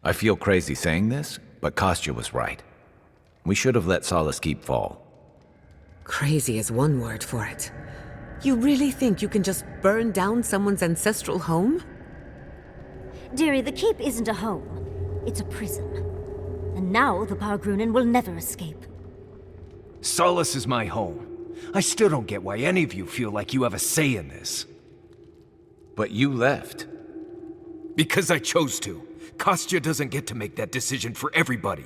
I feel crazy saying this, but Kostya was right. We should have let Solace keep fall. Crazy is one word for it. You really think you can just burn down someone's ancestral home? Dearie, the keep isn't a home. It's a prison. And now the Pargrunen will never escape. Solace is my home. I still don't get why any of you feel like you have a say in this. But you left. Because I chose to. Kostya doesn't get to make that decision for everybody.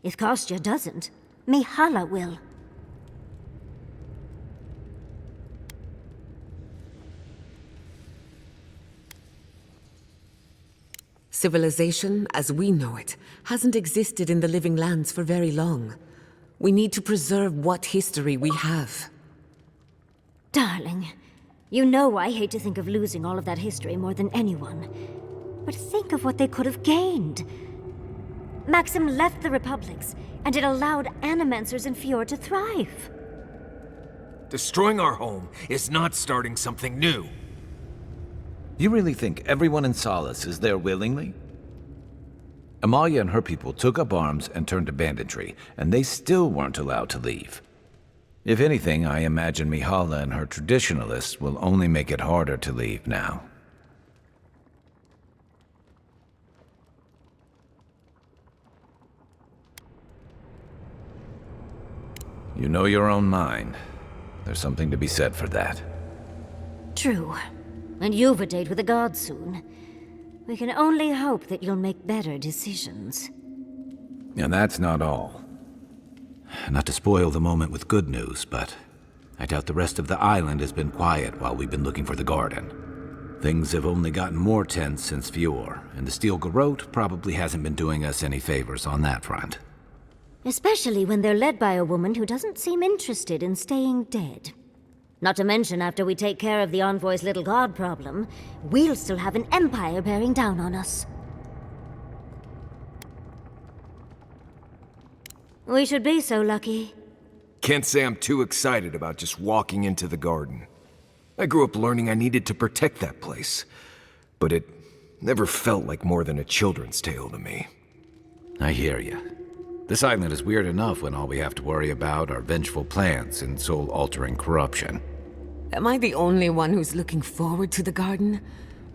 If Kostya doesn't, Mihala will. Civilization, as we know it, hasn't existed in the living lands for very long. We need to preserve what history we have. Darling, you know I hate to think of losing all of that history more than anyone. But think of what they could have gained. Maxim left the Republics, and it allowed Animancers in Fjord to thrive. Destroying our home is not starting something new. You really think everyone in Solace is there willingly? Amalia and her people took up arms and turned to banditry, and they still weren't allowed to leave. If anything, I imagine Mihala and her traditionalists will only make it harder to leave now. You know your own mind. There's something to be said for that. True. And you've a date with the gods soon. We can only hope that you'll make better decisions. And that's not all. Not to spoil the moment with good news, but I doubt the rest of the island has been quiet while we've been looking for the garden. Things have only gotten more tense since Fjord, and the Steel Garrote probably hasn't been doing us any favors on that front. Especially when they're led by a woman who doesn't seem interested in staying dead. Not to mention, after we take care of the Envoy's little god problem, we'll still have an empire bearing down on us. We should be so lucky. Can't say I'm too excited about just walking into the garden. I grew up learning I needed to protect that place, but it never felt like more than a children's tale to me. I hear you. This island is weird enough when all we have to worry about are vengeful plans and soul-altering corruption. Am I the only one who's looking forward to the garden?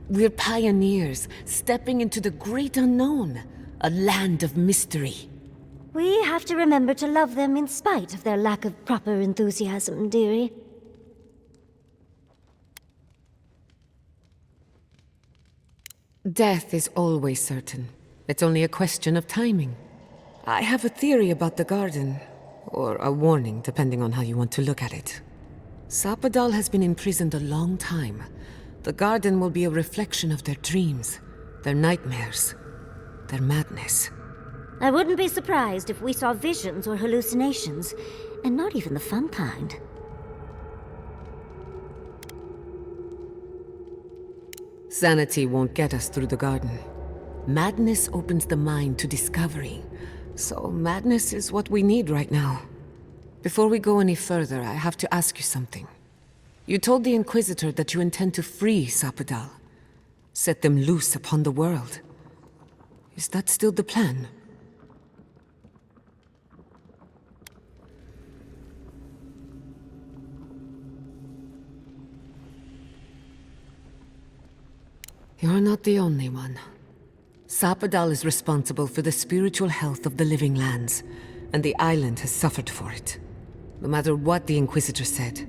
We're pioneers, stepping into the great unknown, a land of mystery. We have to remember to love them in spite of their lack of proper enthusiasm, dearie. Death is always certain. It's only a question of timing. I have a theory about the garden, or a warning, depending on how you want to look at it. Sapadal has been imprisoned a long time. The garden will be a reflection of their dreams, their nightmares, their madness. I wouldn't be surprised if we saw visions or hallucinations, and not even the fun kind. Sanity won't get us through the garden. Madness opens the mind to discovery. So madness is what we need right now. Before we go any further, I have to ask you something. You told the Inquisitor that you intend to free Sapadal. Set them loose upon the world. Is that still the plan? You're not the only one. Sapadal is responsible for the spiritual health of the living lands, and the island has suffered for it. No matter what the Inquisitor said,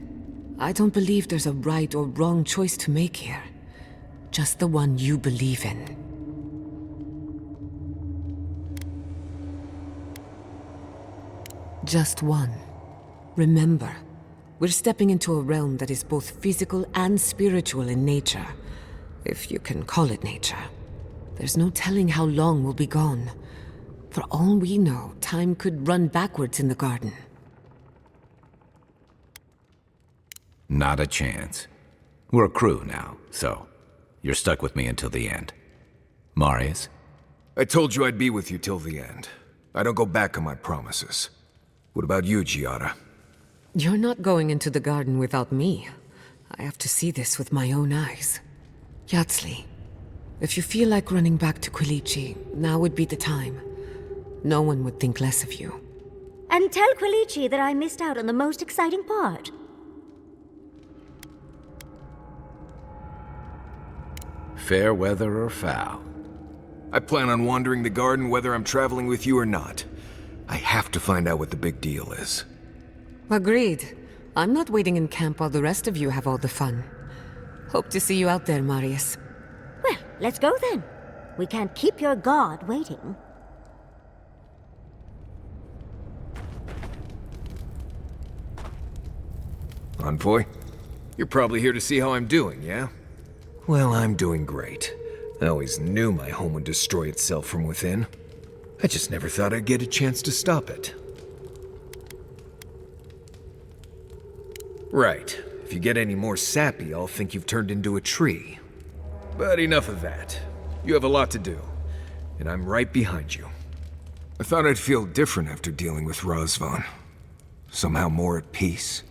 I don't believe there's a right or wrong choice to make here. Just the one you believe in. Just one. Remember, we're stepping into a realm that is both physical and spiritual in nature. If you can call it nature. There's no telling how long we'll be gone. For all we know, time could run backwards in the garden. Not a chance. We're a crew now, so you're stuck with me until the end. Marius? I told you I'd be with you till the end. I don't go back on my promises. What about you, Giada? You're not going into the garden without me. I have to see this with my own eyes. Yatsli, If you feel like running back to Quilici, now would be the time. No one would think less of you. And tell Quilici that I missed out on the most exciting part. Fair weather or foul. I plan on wandering the garden whether I'm traveling with you or not. I have to find out what the big deal is. Agreed. I'm not waiting in camp while the rest of you have all the fun. Hope to see you out there, Marius. Well, let's go then. We can't keep your god waiting. Envoy? You're probably here to see how I'm doing, yeah? Well, I'm doing great. I always knew my home would destroy itself from within. I just never thought I'd get a chance to stop it. Right. If you get any more sappy, I'll think you've turned into a tree. But enough of that. You have a lot to do, and I'm right behind you. I thought I'd feel different after dealing with Razvan. Somehow more at peace.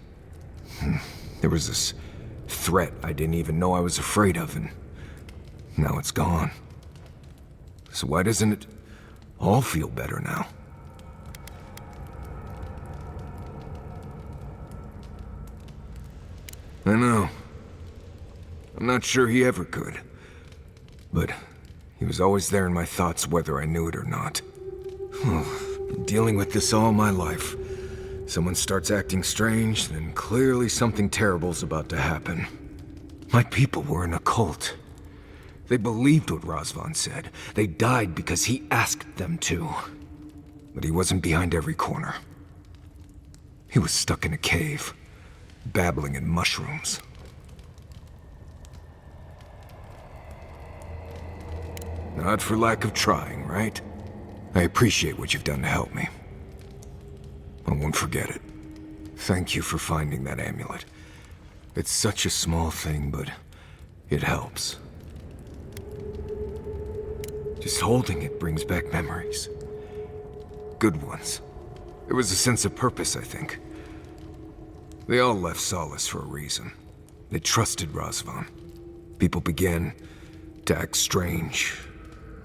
There was this threat I didn't even know I was afraid of, and now it's gone. So why doesn't it all feel better now? I know. I'm not sure he ever could. But he was always there in my thoughts whether I knew it or not. Been dealing with this all my life. Someone starts acting strange, then clearly something terrible's about to happen. My people were in a cult. They believed what Razvan said. They died because he asked them to. But he wasn't behind every corner. He was stuck in a cave, babbling in mushrooms. Not for lack of trying, right? I appreciate what you've done to help me. I won't forget it. Thank you for finding that amulet. It's such a small thing, but it helps. Just holding it brings back memories. Good ones. There was a sense of purpose, I think. They all left Solace for a reason. They trusted Razvan. People began to act strange.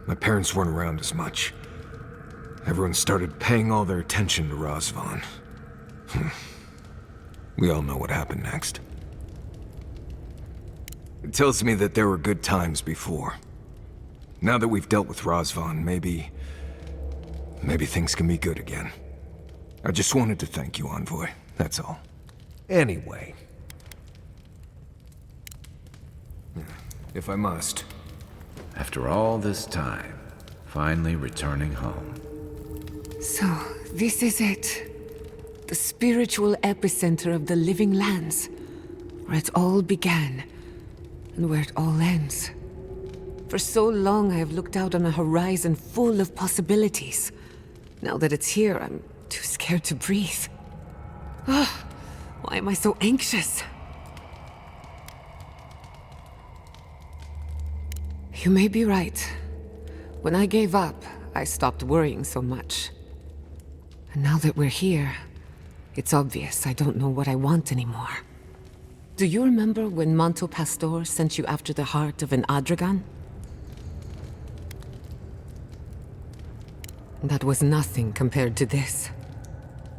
My parents weren't around as much. Everyone started paying all their attention to Razvan. We all know what happened next. It tells me that there were good times before. Now that we've dealt with Razvan, maybe things can be good again. I just wanted to thank you, Envoy. That's all. Anyway. If I must. After all this time, finally returning home. So, this is it. The spiritual epicenter of the living lands. Where it all began, and where it all ends. For so long I have looked out on a horizon full of possibilities. Now that it's here, I'm too scared to breathe. Ah, why am I so anxious? You may be right. When I gave up, I stopped worrying so much. And now that we're here, it's obvious I don't know what I want anymore. Do you remember when Manto Pastor sent you after the heart of an Adragan? That was nothing compared to this.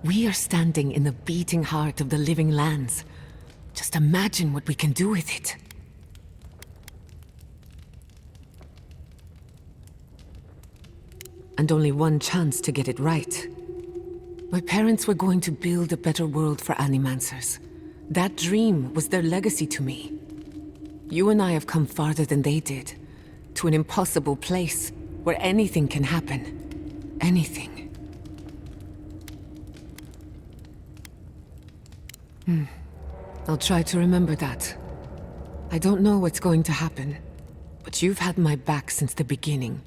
We are standing in the beating heart of the living lands. Just imagine what we can do with it. And only one chance to get it right. My parents were going to build a better world for Animancers. That dream was their legacy to me. You and I have come farther than they did. To an impossible place where anything can happen. Anything. I'll try to remember that. I don't know what's going to happen, but you've had my back since the beginning.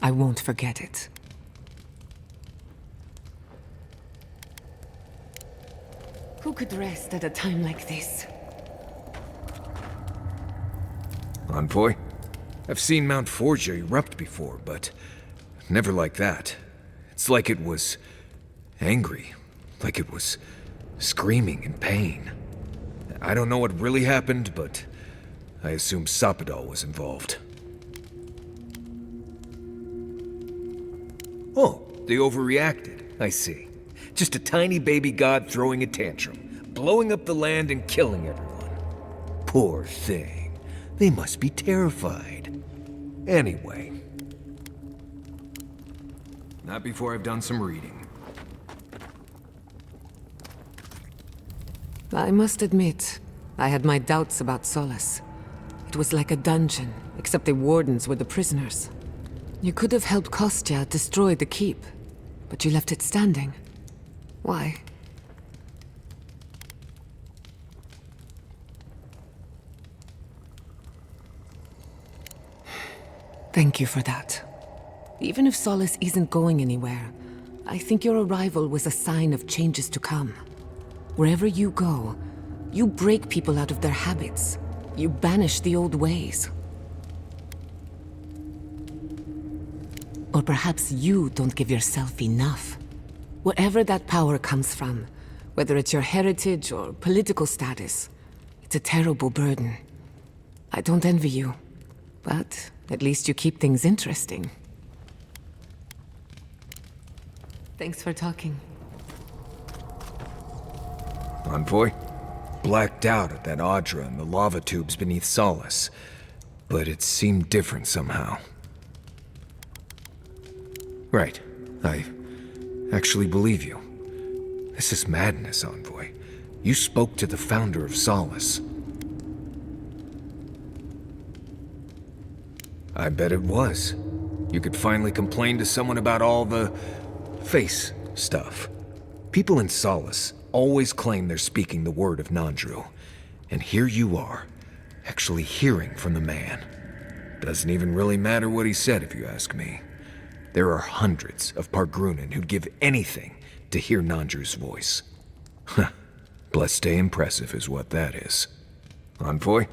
I won't forget it. Who could rest at a time like this? Envoy? I've seen Mount Forja erupt before, but never like that. It's like it was angry, like it was screaming in pain. I don't know what really happened, but I assume Sapadal was involved. Oh, they overreacted. I see. Just a tiny baby god throwing a tantrum, blowing up the land and killing everyone. Poor thing. They must be terrified. Anyway. Not before I've done some reading. I must admit, I had my doubts about Solace. It was like a dungeon, except the wardens were the prisoners. You could have helped Kostya destroy the keep, but you left it standing. Why? Thank you for that. Even if Solace isn't going anywhere, I think your arrival was a sign of changes to come. Wherever you go, you break people out of their habits. You banish the old ways. Or perhaps you don't give yourself enough. Wherever that power comes from, whether it's your heritage or political status, it's a terrible burden. I don't envy you, but at least you keep things interesting. Thanks for talking. Envoy? Blacked out at that Audra and the lava tubes beneath Solace, but it seemed different somehow. Right. I actually believe you. This is madness, Envoy. You spoke to the founder of Solace. I bet it was. You could finally complain to someone about all the face stuff. People in Solace always claim they're speaking the word of Nandru. And here you are, actually hearing from the man. Doesn't even really matter what he said, if you ask me. There are hundreds of Pargrunan who'd give anything to hear Nandru's voice. Huh. Blessed day impressive is what that is. Envoy,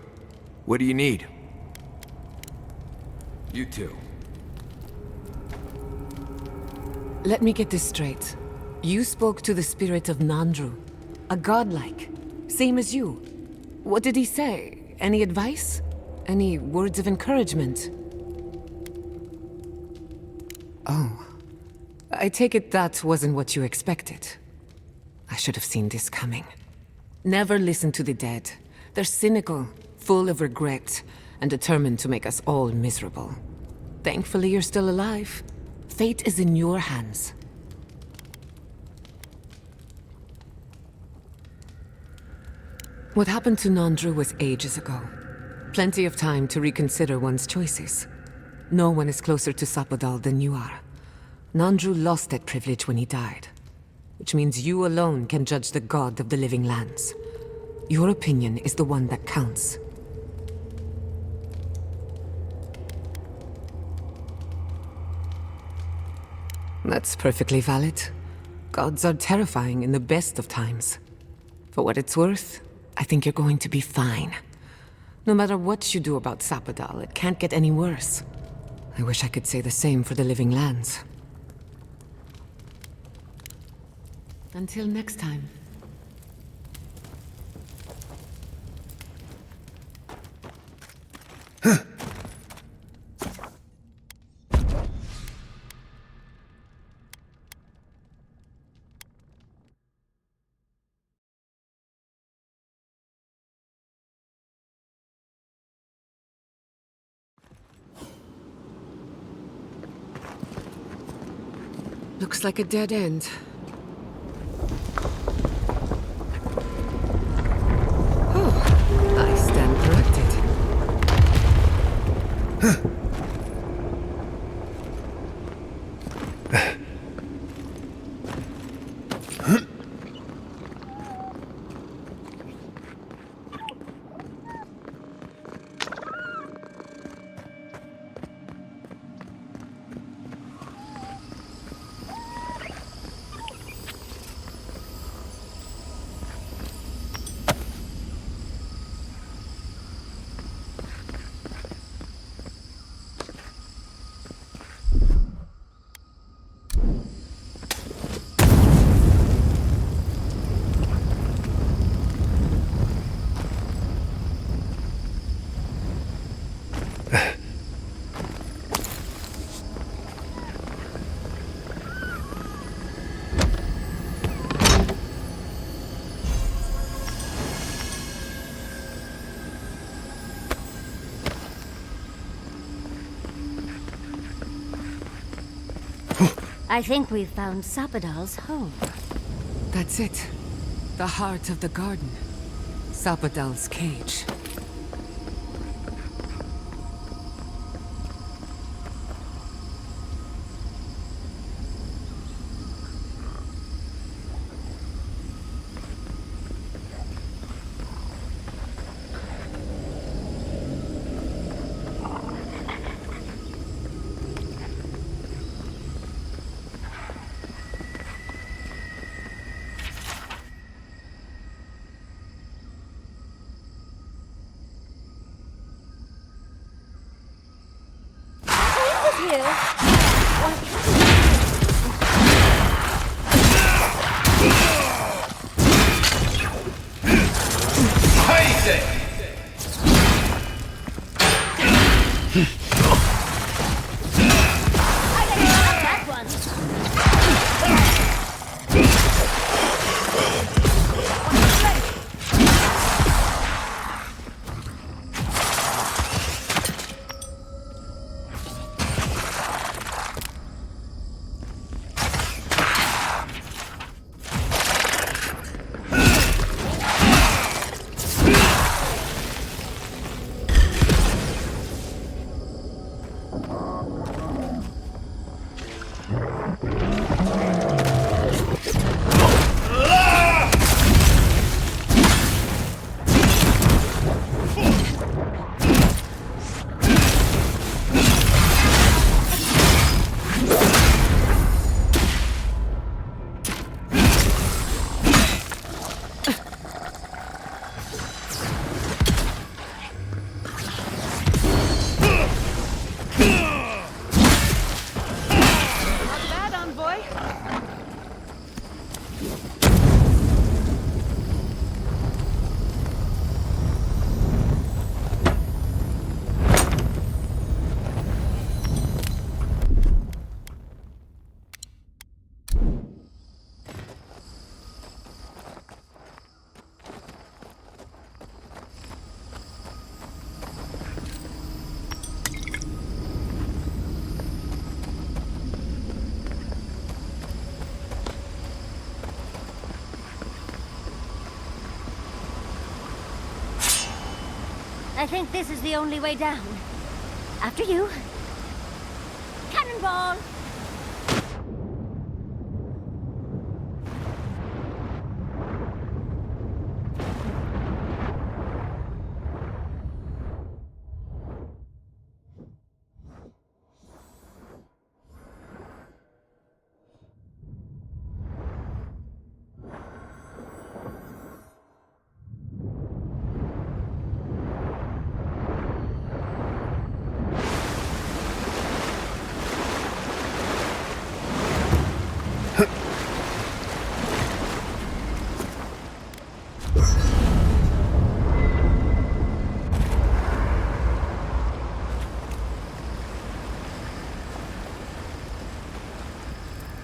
what do you need? You too. Let me get this straight. You spoke to the spirit of Nandru, a godlike, same as you. What did he say? Any advice? Any words of encouragement? Oh. I take it that wasn't what you expected. I should have seen this coming. Never listen to the dead. They're cynical, full of regret, and determined to make us all miserable. Thankfully, you're still alive. Fate is in your hands. What happened to Nandru was ages ago. Plenty of time to reconsider one's choices. No one is closer to Sapadal than you are. Nandru lost that privilege when he died, which means you alone can judge the god of the living lands. Your opinion is the one that counts. That's perfectly valid. Gods are terrifying in the best of times. For what it's worth, I think you're going to be fine. No matter what you do about Sapadal, it can't get any worse. I wish I could say the same for the living lands. Until next time. Looks like a dead end. Oh, I stand corrected. I think we've found Sapadal's home. That's it. The heart of the garden. Sapadal's cage. I think this is the only way down. After you. Cannonball!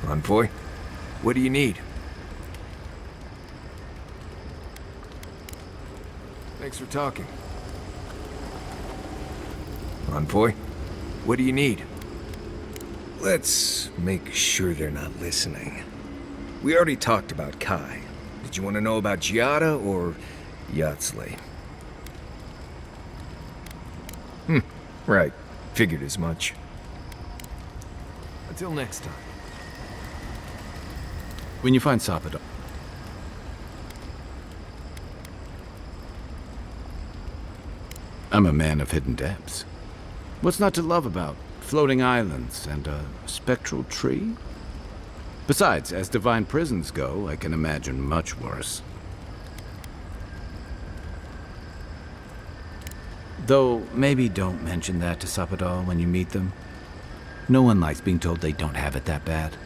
Envoy, what do you need? Thanks for talking. Envoy, what do you need? Let's make sure they're not listening. We already talked about Kai. Did you want to know about Giada or Yatsley? Right. Figured as much. Until next time. When you find Sapadal, I'm a man of hidden depths. What's not to love about floating islands and a spectral tree? Besides, as divine prisons go, I can imagine much worse. Though, maybe don't mention that to Sapadal when you meet them. No one likes being told they don't have it that bad.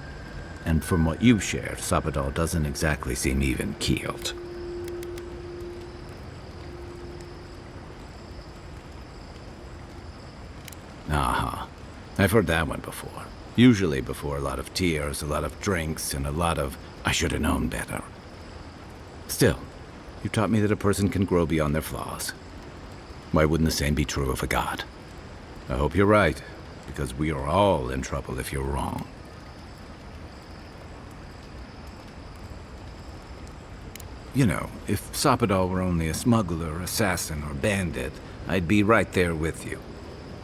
And from what you've shared, Sapadal doesn't exactly seem even-keeled. Uh-huh. I've heard that one before. Usually before a lot of tears, a lot of drinks, and a lot of, I should have known better. Still, you taught me that a person can grow beyond their flaws. Why wouldn't the same be true of a god? I hope you're right, because we are all in trouble if you're wrong. You know, if Sapadal were only a smuggler, assassin, or bandit, I'd be right there with you.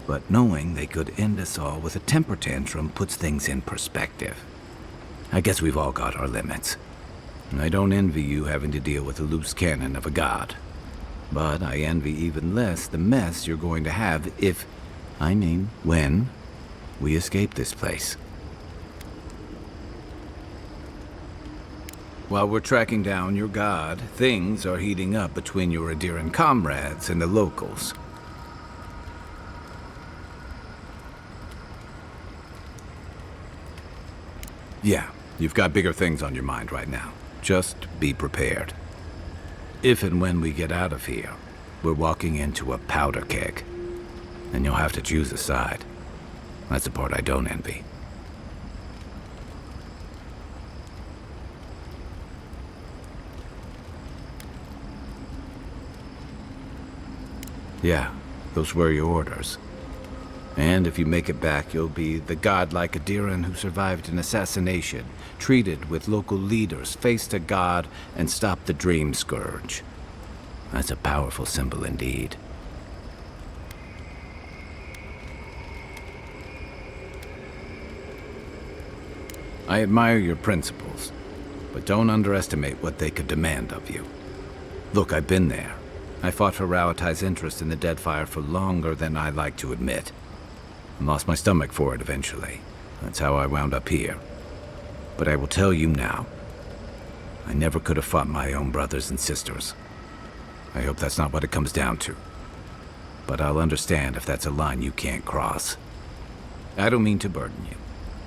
But knowing they could end us all with a temper tantrum puts things in perspective. I guess we've all got our limits. I don't envy you having to deal with a loose cannon of a god. But I envy even less the mess you're going to have when we escape this place. While we're tracking down your god, things are heating up between your Adiran comrades and the locals. Yeah, you've got bigger things on your mind right now. Just be prepared. If and when we get out of here, we're walking into a powder keg. And you'll have to choose a side. That's the part I don't envy. Yeah, those were your orders. And if you make it back, you'll be the godlike Adiran who survived an assassination, treated with local leaders, faced a god, and stopped the Dream Scourge. That's a powerful symbol indeed. I admire your principles, but don't underestimate what they could demand of you. Look, I've been there. I fought for Rauatai's interest in the Deadfire for longer than I like to admit. And lost my stomach for it eventually. That's how I wound up here. But I will tell you now, I never could have fought my own brothers and sisters. I hope that's not what it comes down to. But I'll understand if that's a line you can't cross. I don't mean to burden you.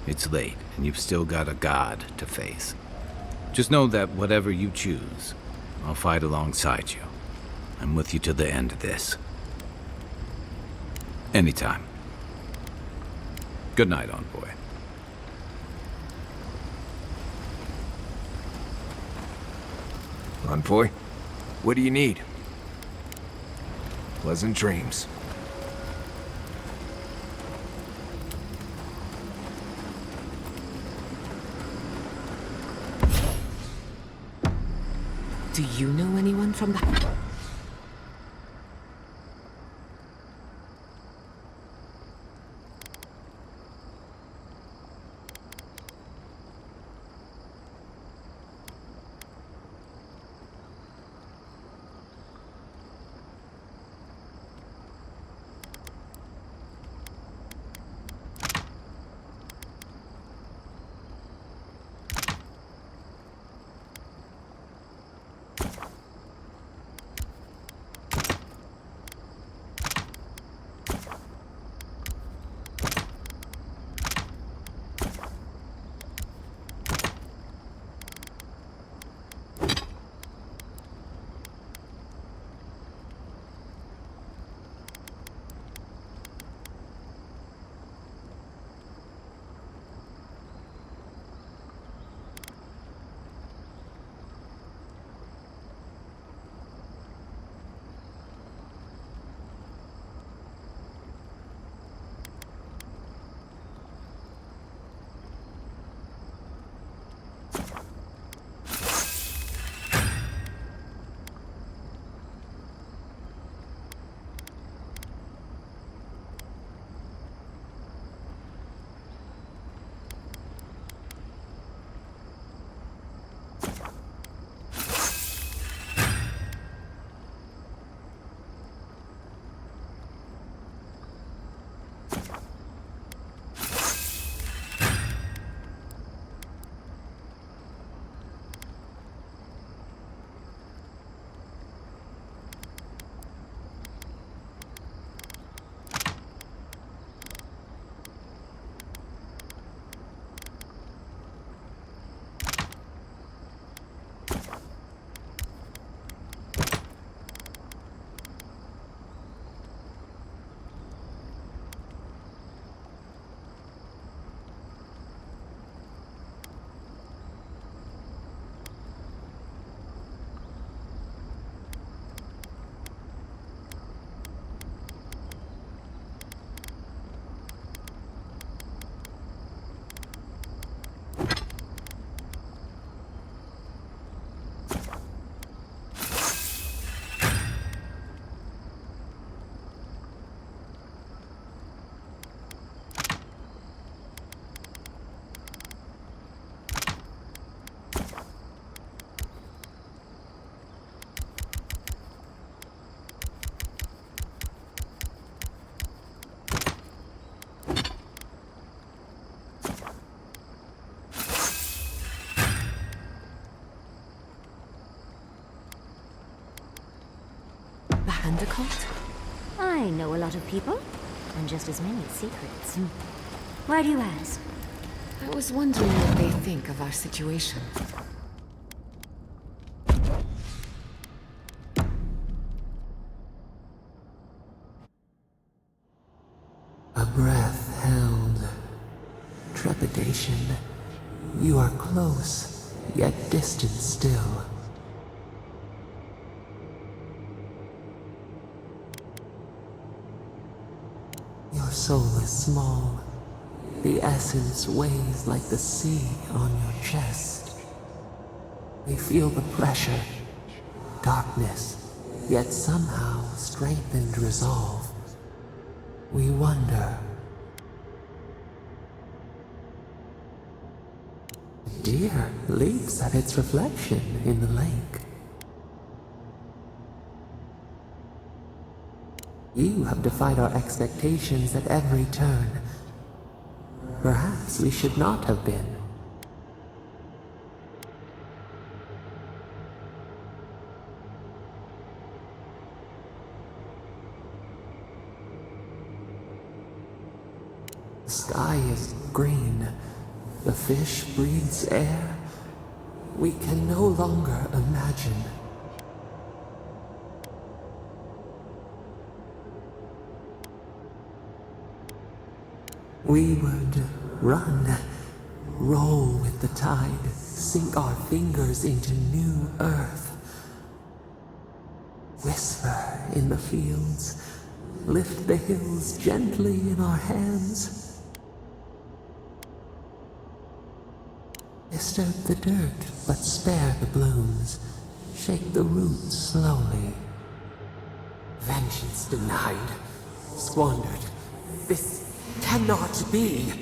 It's late, and you've still got a god to face. Just know that whatever you choose, I'll fight alongside you. I'm with you to the end of this. Anytime. Good night, Envoy. Envoy, what do you need? Pleasant dreams. Do you know anyone from the... Pandacult? I know a lot of people, and just as many secrets. Why do you ask? I was wondering what they think of our situation. A breath held. Trepidation. You are close, yet distant still. Your soul is small. The essence weighs like the sea on your chest. We feel the pressure, darkness, yet somehow strengthened resolve. We wonder. Deer leaps at its reflection in the lake. You have defied our expectations at every turn. Perhaps we should not have been. The sky is green. The fish breathes air. We can no longer imagine. We would run, roll with the tide, sink our fingers into new earth. Whisper in the fields, lift the hills gently in our hands. Disturb the dirt, but spare the blooms. Shake the roots slowly. Vengeance denied, squandered. This cannot be.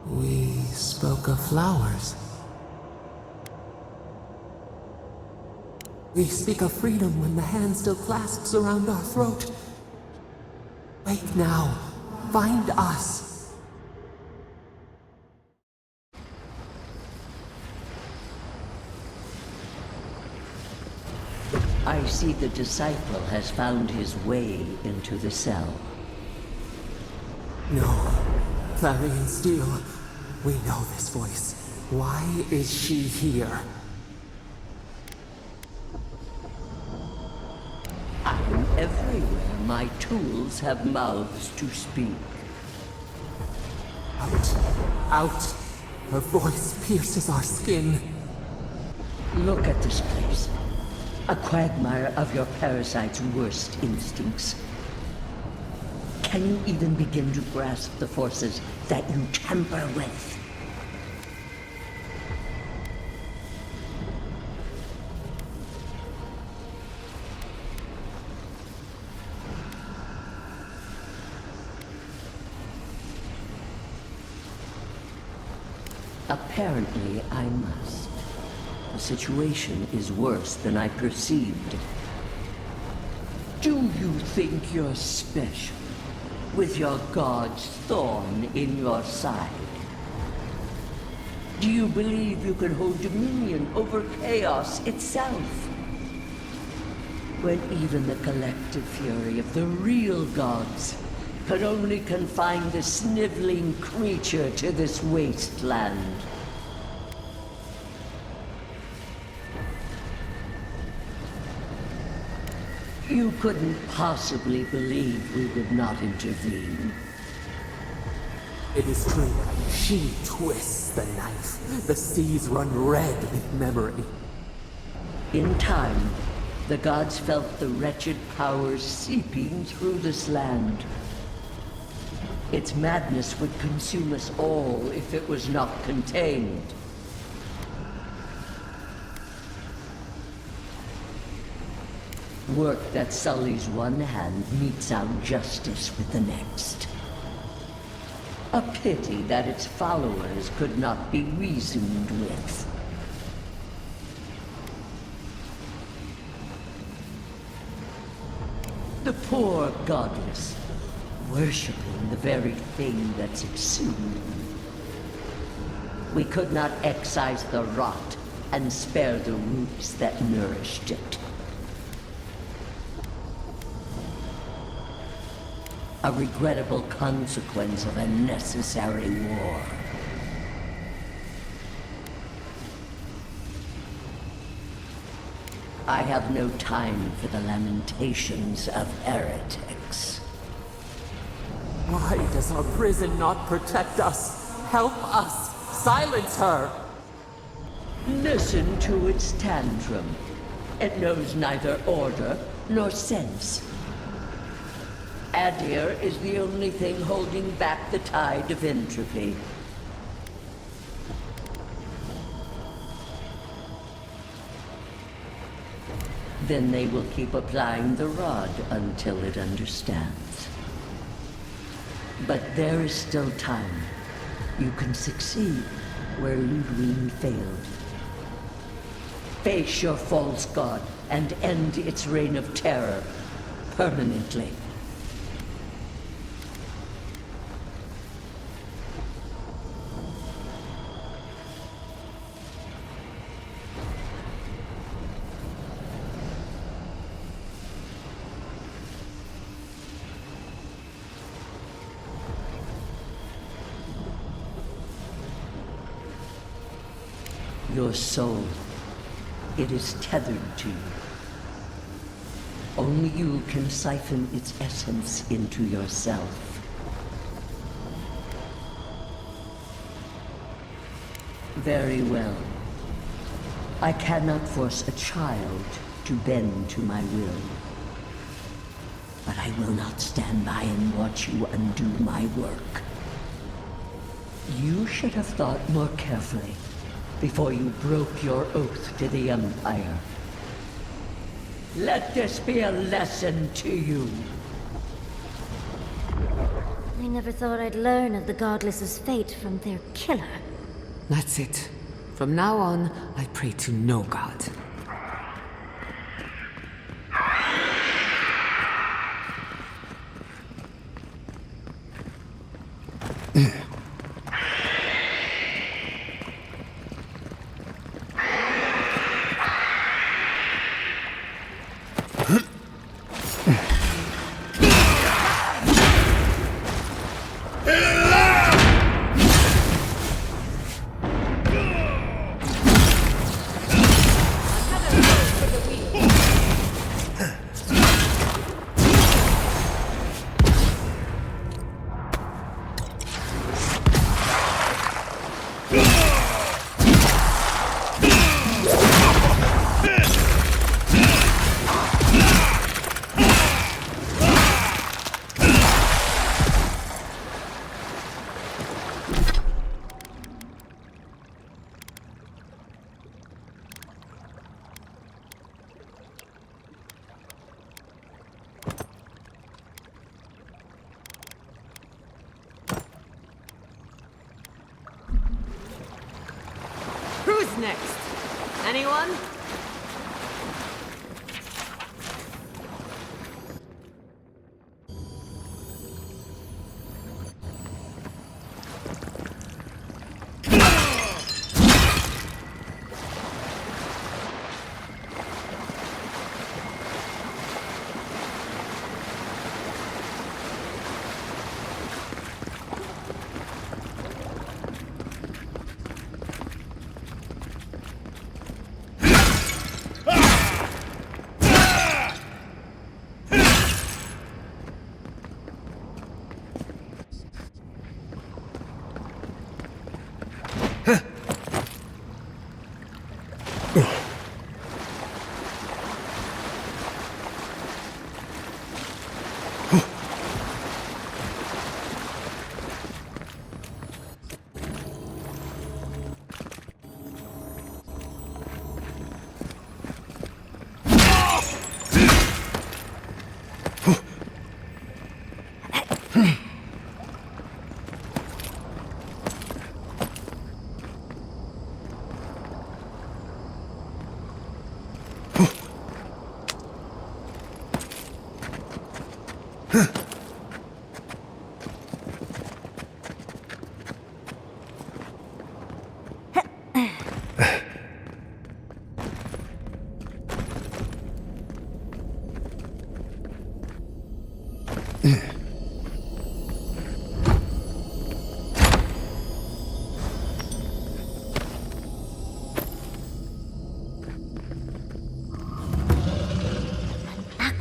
We spoke of flowers. We speak of freedom when the hand still clasps around our throat. Wake now. Find us. I see the disciple has found his way into the cell. No. Clarion Steel. We know this voice. Why is she here? I'm everywhere. My tools have mouths to speak. Out. Out. Her voice pierces our skin. Look at this place. A quagmire of your parasite's worst instincts. Can you even begin to grasp the forces that you tamper with? Apparently, I must. The situation is worse than I perceived. Do you think you're special, with your god's thorn in your side? Do you believe you can hold dominion over chaos itself? When even the collective fury of the real gods can only confine the sniveling creature to this wasteland. You couldn't possibly believe we would not intervene. It is true. She twists the knife. The seas run red with memory. In time, the gods felt the wretched powers seeping through this land. Its madness would consume us all if it was not contained. Work that sullies one hand meets out justice with the next. A pity that its followers could not be reasoned with. The poor godless, worshipping the very thing that's exhumed. We could not excise the rot and spare the roots that nourished it. A regrettable consequence of a necessary war. I have no time for the lamentations of heretics. Why does our prison not protect us? Help us! Silence her! Listen to its tantrum. It knows neither order nor sense. Adir is the only thing holding back the tide of entropy. Then they will keep applying the rod until it understands. But there is still time. You can succeed where Ludwig failed. Face your false god and end its reign of terror permanently. Your soul, it is tethered to you. Only you can siphon its essence into yourself. Very well. I cannot force a child to bend to my will. But I will not stand by and watch you undo my work. You should have thought more carefully before you broke your oath to the Empire. Let this be a lesson to you. I never thought I'd learn of the Godless's fate from their killer. That's it. From now on, I pray to no god. Who's next? Anyone?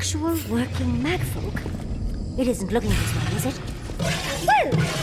actual working magfolk. It isn't looking this way, is it? Whoa!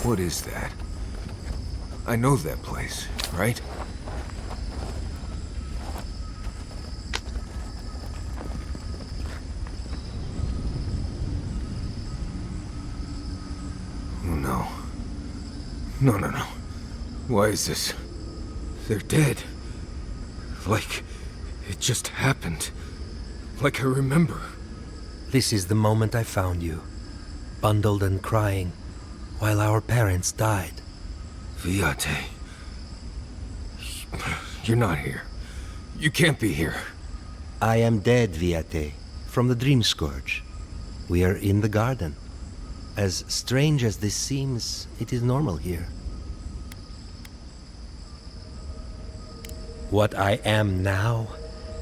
What is that? I know that place, right? Oh no. No. Why is this? They're dead. Like, it just happened. Like I remember. This is the moment I found you, bundled and crying, while our parents died. Viate. You're not here. You can't be here. I am dead, Viate, from the Dream Scourge. We are in the garden. As strange as this seems, it is normal here. What I am now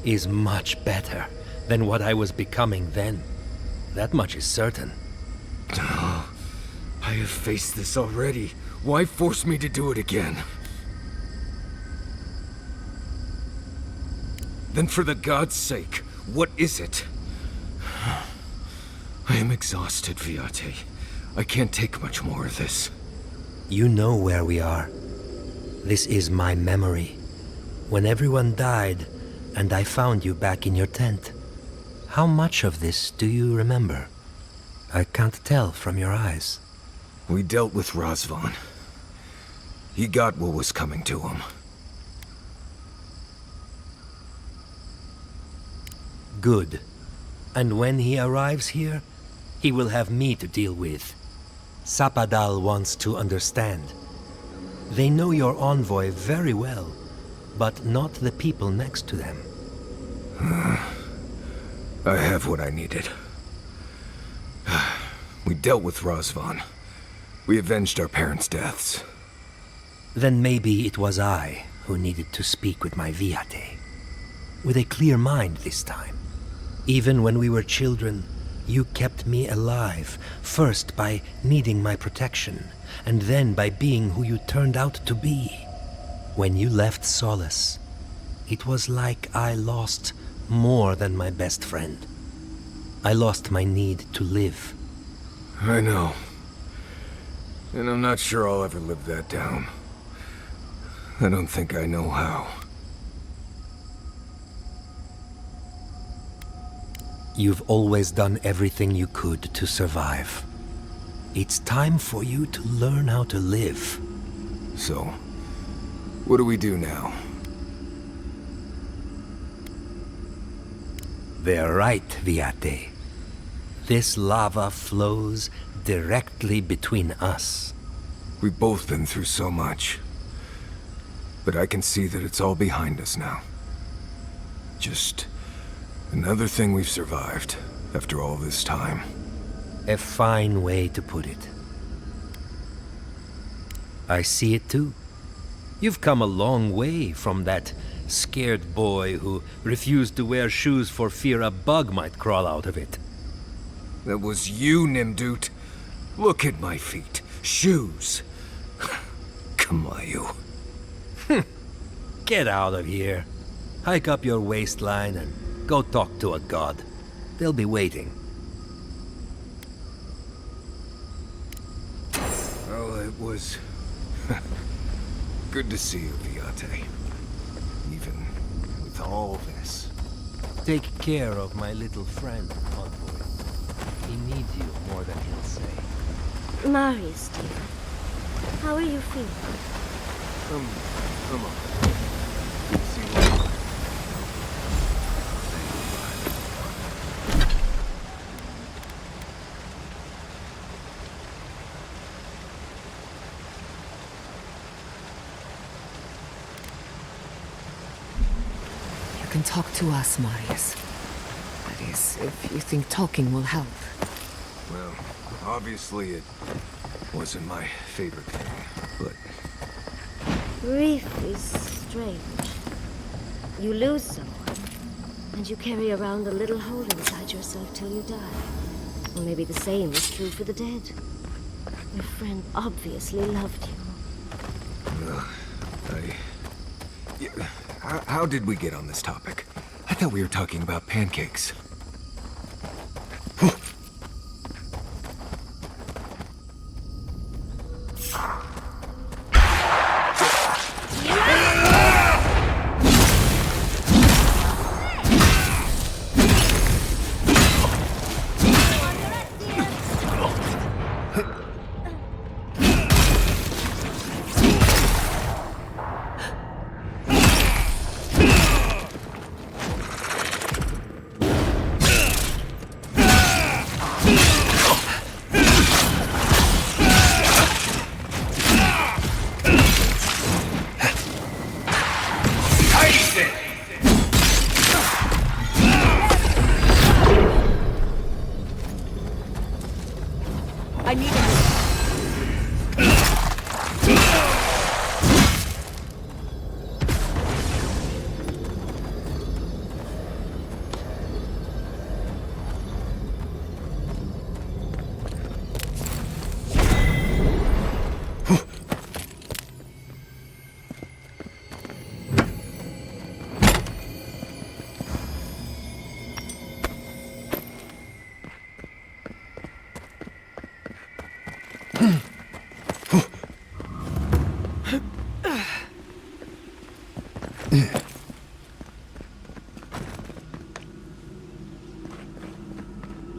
is much better than what I was becoming then. That much is certain. I have faced this already. Why force me to do it again? Then for the god's sake, what is it? I am exhausted, Viate. I can't take much more of this. You know where we are. This is my memory. When everyone died, and I found you back in your tent. How much of this do you remember? I can't tell from your eyes. We dealt with Razvan. He got what was coming to him. Good. And when he arrives here, he will have me to deal with. Sapadal wants to understand. They know your envoy very well, but not the people next to them. I have what I needed. We dealt with Razvan. We avenged our parents' deaths. Then maybe it was I who needed to speak with my Viate. With a clear mind this time. Even when we were children, you kept me alive, first by needing my protection, and then by being who you turned out to be. When you left Solace, it was like I lost more than my best friend. I lost my need to live. I know. And I'm not sure I'll ever live that down. I don't think I know how. You've always done everything you could to survive. It's time for you to learn how to live. So, what do we do now? They're right, Viate. This lava flows directly between us. We've both been through so much. But I can see that it's all behind us now. Just another thing we've survived after all this time. A fine way to put it. I see it too. You've come a long way from that scared boy who refused to wear shoes for fear a bug might crawl out of it. That was you, Nimdut. Look at my feet. Shoes. Kamayu. Get out of here. Hike up your waistline and go talk to a god. They'll be waiting. Well, it was good to see you, Viate. Even with all this. Take care of my little friend, envoy. He needs you more than he'll say. Marius, dear. How are you feeling? Come on. See you. You can talk to us, Marius. That is, if you think talking will help. Well, obviously it wasn't my favorite thing, but... Grief is strange. You lose someone, and you carry around a little hole inside yourself till you die. Or maybe the same is true for the dead. Your friend obviously loved you. How did we get on this topic? I thought we were talking about pancakes. I need a...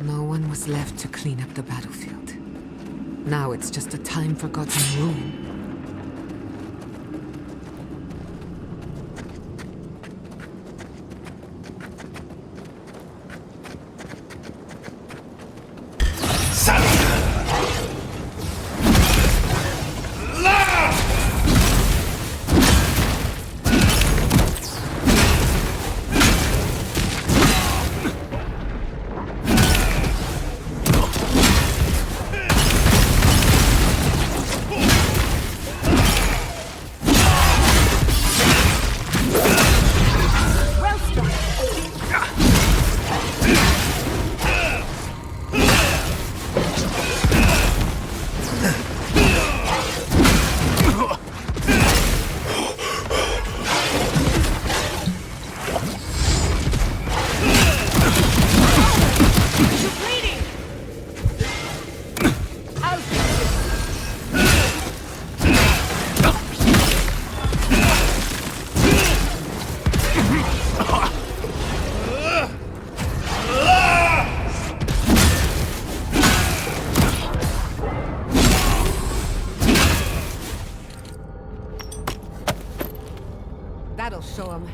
No one was left to clean up the battlefield. Now it's just a time-forgotten ruin. That'll show him.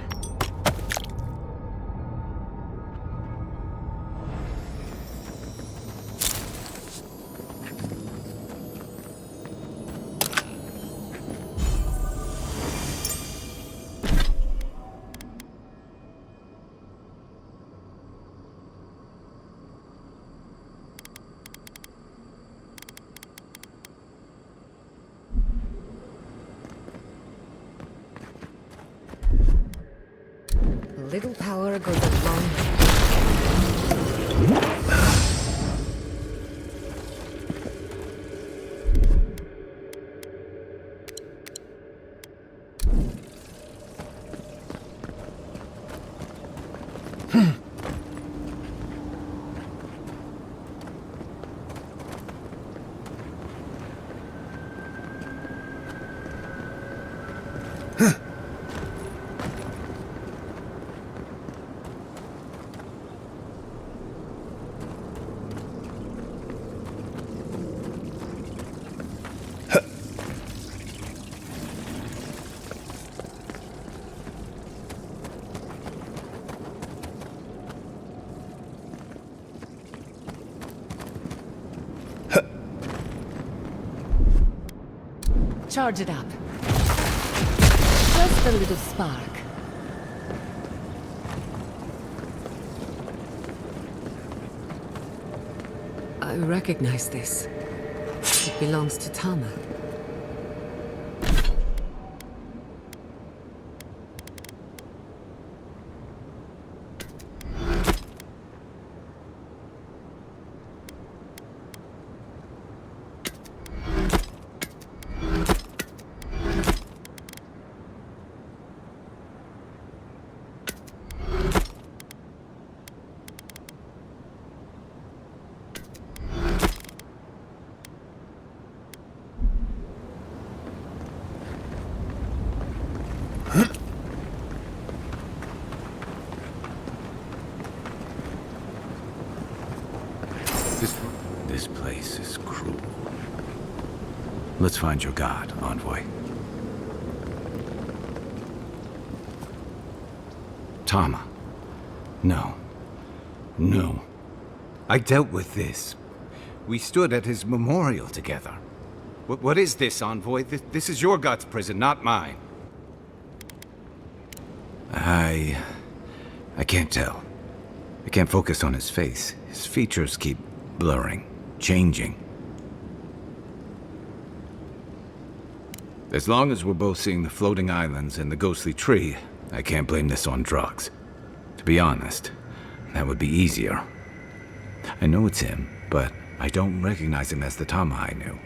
Little power goes a long way. Charge it up. Just a little spark. I recognize this. It belongs to Tama. This place is cruel. Let's find your god, Envoy. Tama. No. No. I dealt with this. We stood at his memorial together. What is this, Envoy? This is your god's prison, not mine. I can't tell. I can't focus on his face. His features keep blurring, changing. As long as we're both seeing the floating islands and the ghostly tree, I can't blame this on drugs. To be honest, that would be easier. I know it's him, but I don't recognize him as the Tama I knew.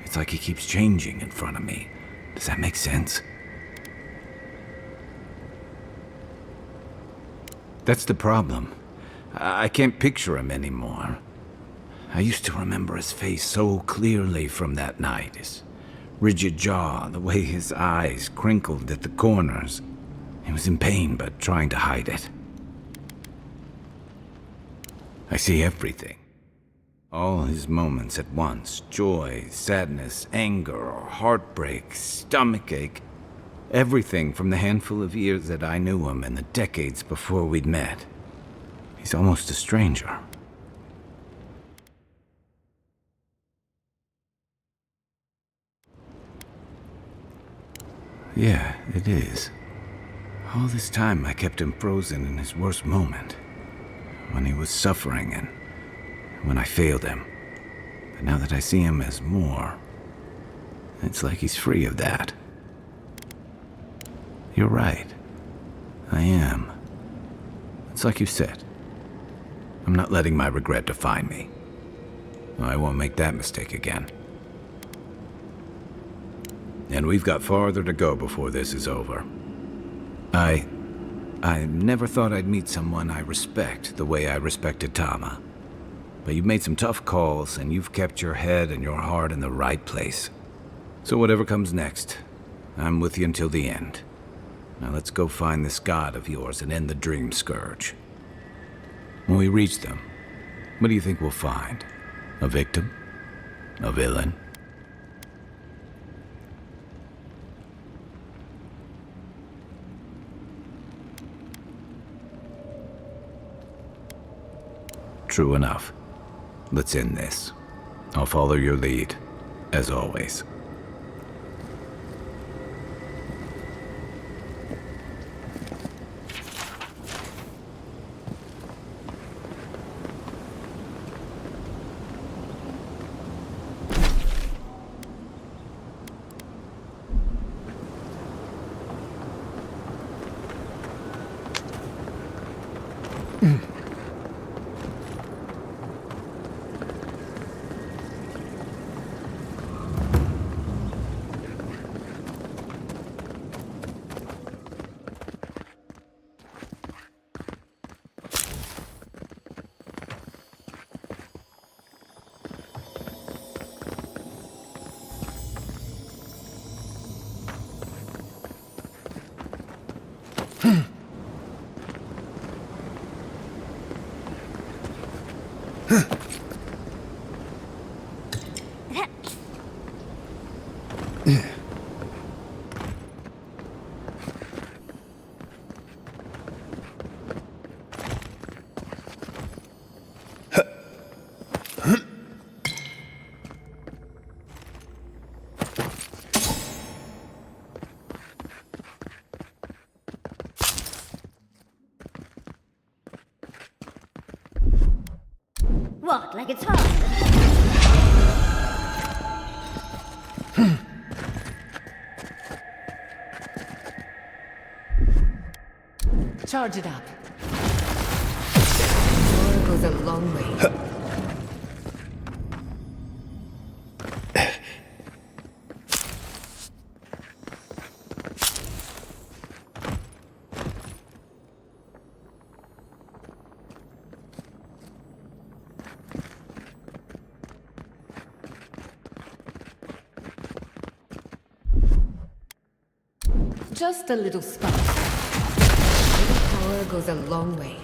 It's like he keeps changing in front of me. Does that make sense? That's the problem. I can't picture him anymore. I used to remember his face so clearly from that night. His rigid jaw, the way his eyes crinkled at the corners. He was in pain, but trying to hide it. I see everything. All his moments at once. Joy, sadness, anger, heartbreak, stomachache. Everything from the handful of years that I knew him and the decades before we'd met. He's almost a stranger. Yeah, it is. All this time I kept him frozen in his worst moment. When he was suffering and when I failed him. But now that I see him as more, it's like he's free of that. You're right. I am. It's like you said. I'm not letting my regret define me. I won't make that mistake again. And we've got farther to go before this is over. I never thought I'd meet someone I respect the way I respected Tama. But you've made some tough calls, and you've kept your head and your heart in the right place. So whatever comes next, I'm with you until the end. Now let's go find this god of yours and end the dream scourge. When we reach them, what do you think we'll find? A victim? A villain? True enough. Let's end this. I'll follow your lead, as always. What, like it's hard? Charge it up. Power goes a long way. Just a little spice. Little power goes a long way.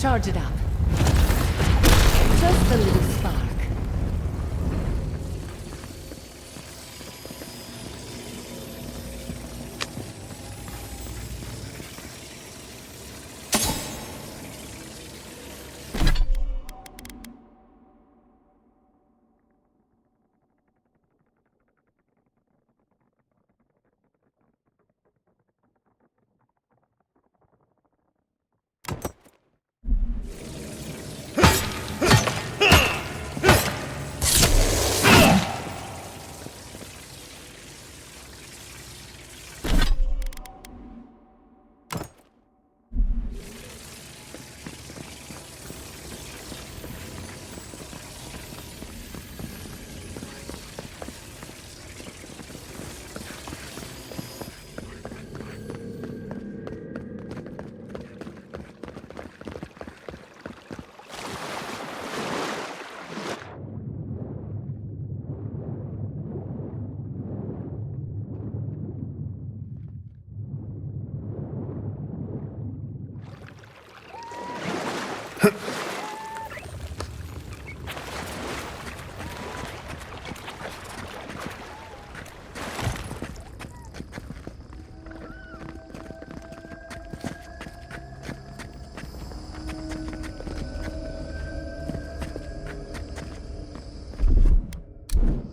Charge it up. Just a little spark.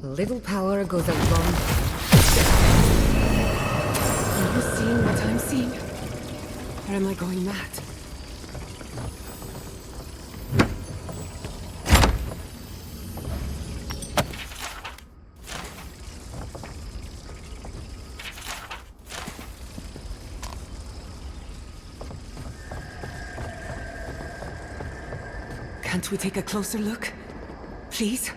Little power goes a long... Are you seeing what I'm seeing? Or am I going mad? Can't we take a closer look? Please?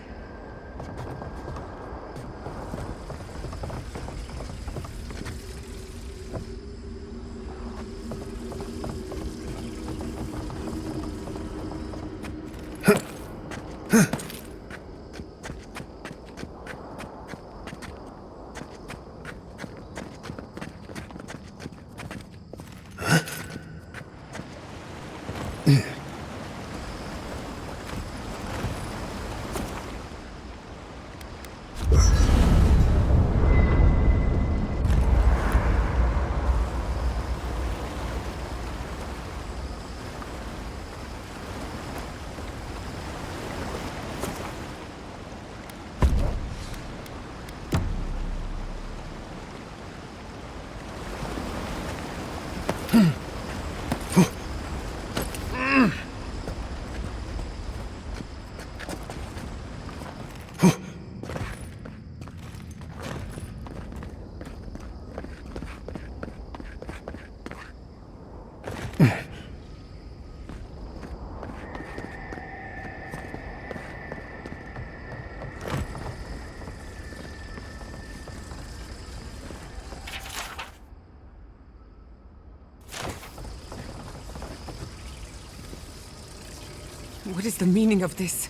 What is the meaning of this?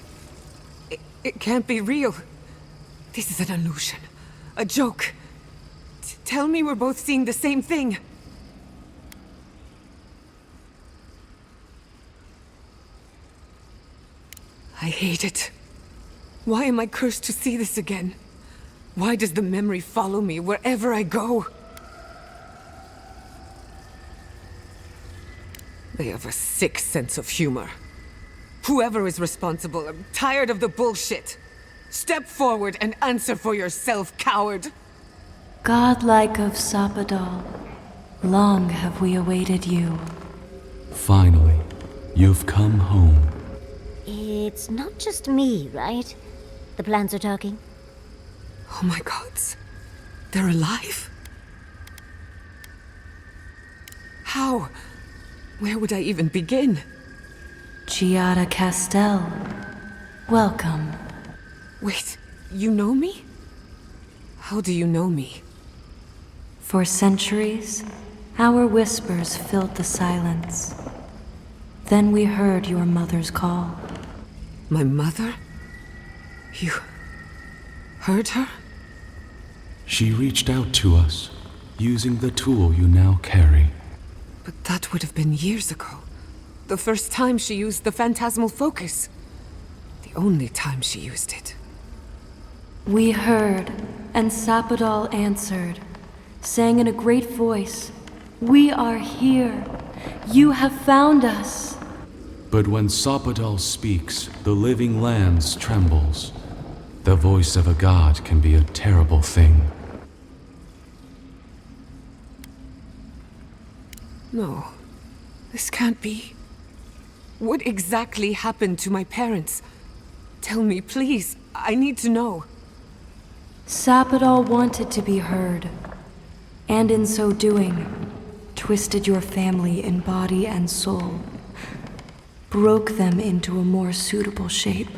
It can't be real. This is an illusion. A joke. Tell me we're both seeing the same thing. I hate it. Why am I cursed to see this again? Why does the memory follow me wherever I go? They have a sick sense of humor. Whoever is responsible, I'm tired of the bullshit. Step forward and answer for yourself, coward. Godlike of Sapadal, long have we awaited you. Finally, you've come home. It's not just me, right? The plants are talking. Oh my gods. They're alive? How? Where would I even begin? Giada Castel, welcome. Wait, you know me? How do you know me? For centuries, our whispers filled the silence. Then we heard your mother's call. My mother? You... heard her? She reached out to us, using the tool you now carry. But that would have been years ago. The first time she used the phantasmal focus. The only time she used it. We heard, and Sapadal answered, saying in a great voice, "We are here. You have found us." But when Sapadal speaks, the living lands trembles. The voice of a god can be a terrible thing. No, this can't be. What exactly happened to my parents? Tell me, please. I need to know. Sapadal wanted to be heard, and in so doing, twisted your family in body and soul, broke them into a more suitable shape.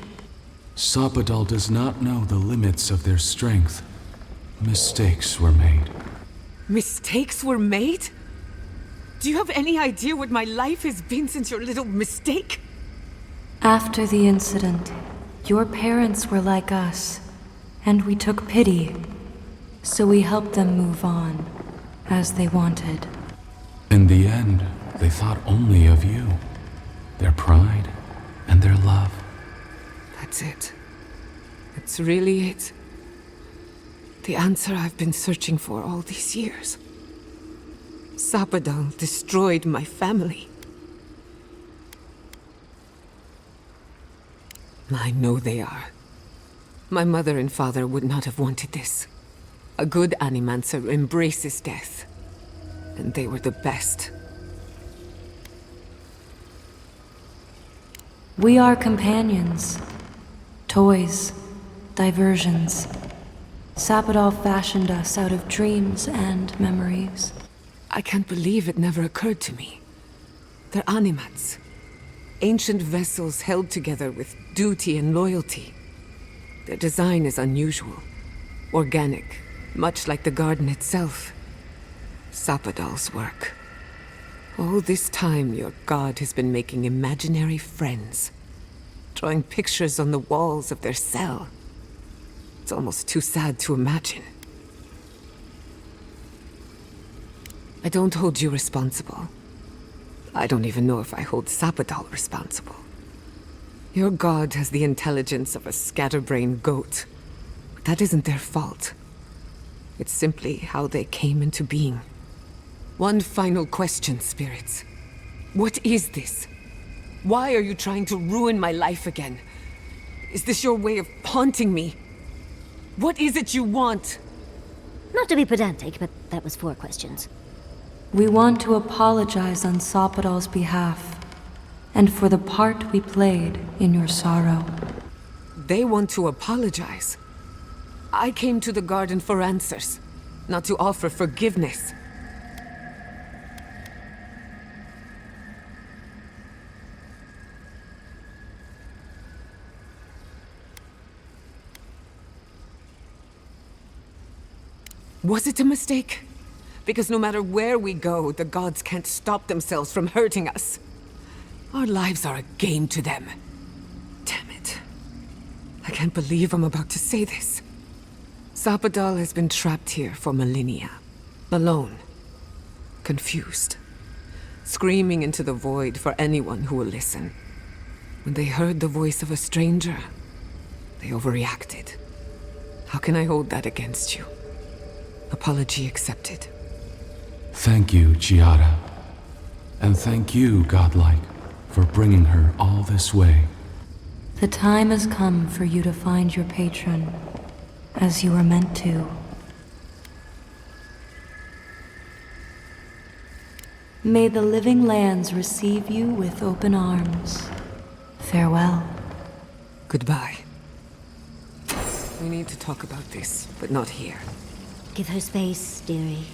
Sapadal does not know the limits of their strength. Mistakes were made. Mistakes were made? Do you have any idea what my life has been since your little mistake? After the incident, your parents were like us, and we took pity, so we helped them move on, as they wanted. In the end, they thought only of you, their pride and their love. That's it. That's really it. The answer I've been searching for all these years. Sapadal destroyed my family. I know they are. My mother and father would not have wanted this. A good animancer embraces death. And they were the best. We are companions. Toys. Diversions. Sapadal fashioned us out of dreams and memories. I can't believe it never occurred to me. They're animats. Ancient vessels held together with duty and loyalty. Their design is unusual. Organic, much like the garden itself. Sapadal's work. All this time, your god has been making imaginary friends. Drawing pictures on the walls of their cell. It's almost too sad to imagine. I don't hold you responsible. I don't even know if I hold Sapadal responsible. Your god has the intelligence of a scatterbrained goat. But that isn't their fault. It's simply how they came into being. One final question, spirits. What is this? Why are you trying to ruin my life again? Is this your way of haunting me? What is it you want? Not to be pedantic, but that was 4 questions. We want to apologize on Sapadal's behalf, and for the part we played in your sorrow. They want to apologize. I came to the garden for answers, not to offer forgiveness. Was it a mistake? Because no matter where we go, the gods can't stop themselves from hurting us. Our lives are a game to them. Damn it. I can't believe I'm about to say this. Sapadal has been trapped here for millennia. Alone. Confused. Screaming into the void for anyone who will listen. When they heard the voice of a stranger, they overreacted. How can I hold that against you? Apology accepted. Thank you, Giada. And thank you, Godlike, for bringing her all this way. The time has come for you to find your patron, as you were meant to. May the living lands receive you with open arms. Farewell. Goodbye. We need to talk about this, but not here. Give her space, dearie.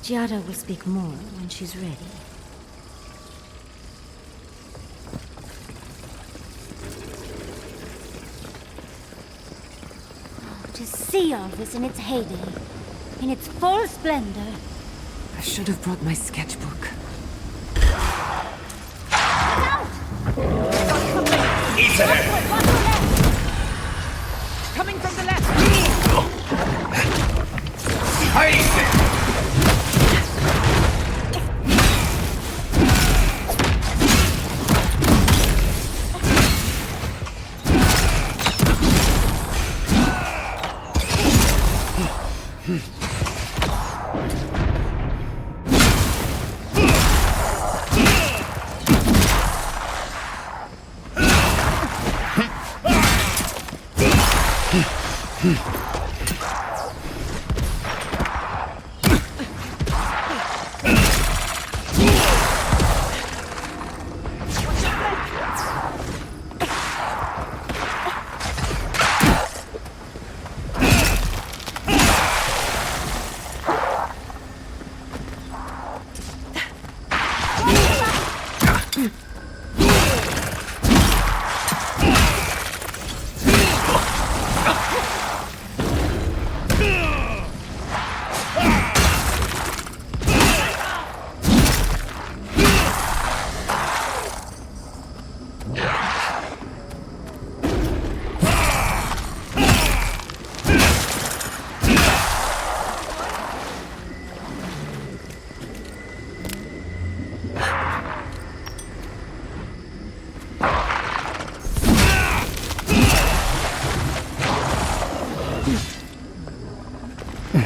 Giada will speak more when she's ready. To see all this in its heyday, in its full splendor. I should have brought my sketchbook. Coming from the left!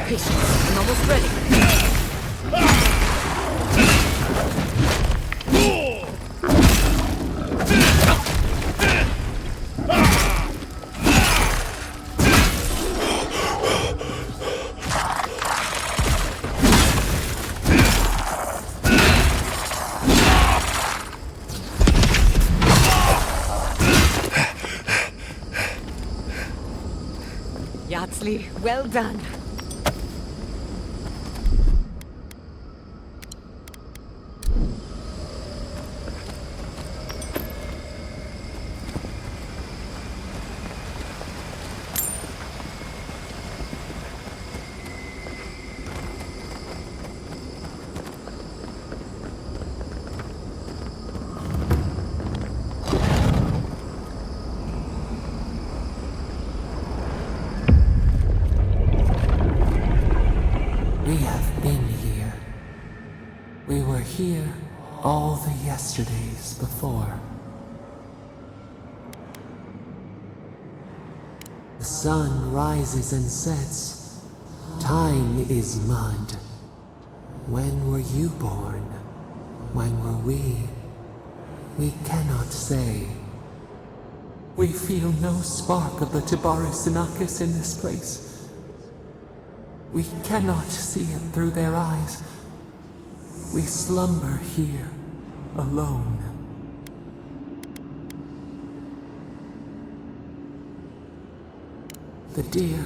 I'm almost ready. Yardsley, well done. We have been here. We were here all the yesterdays before. The sun rises and sets. Time is mud. When were you born? When were we? We cannot say. We feel no spark of the Tibaris Inachus in this place. We cannot see it through their eyes. We slumber here, alone. The deer,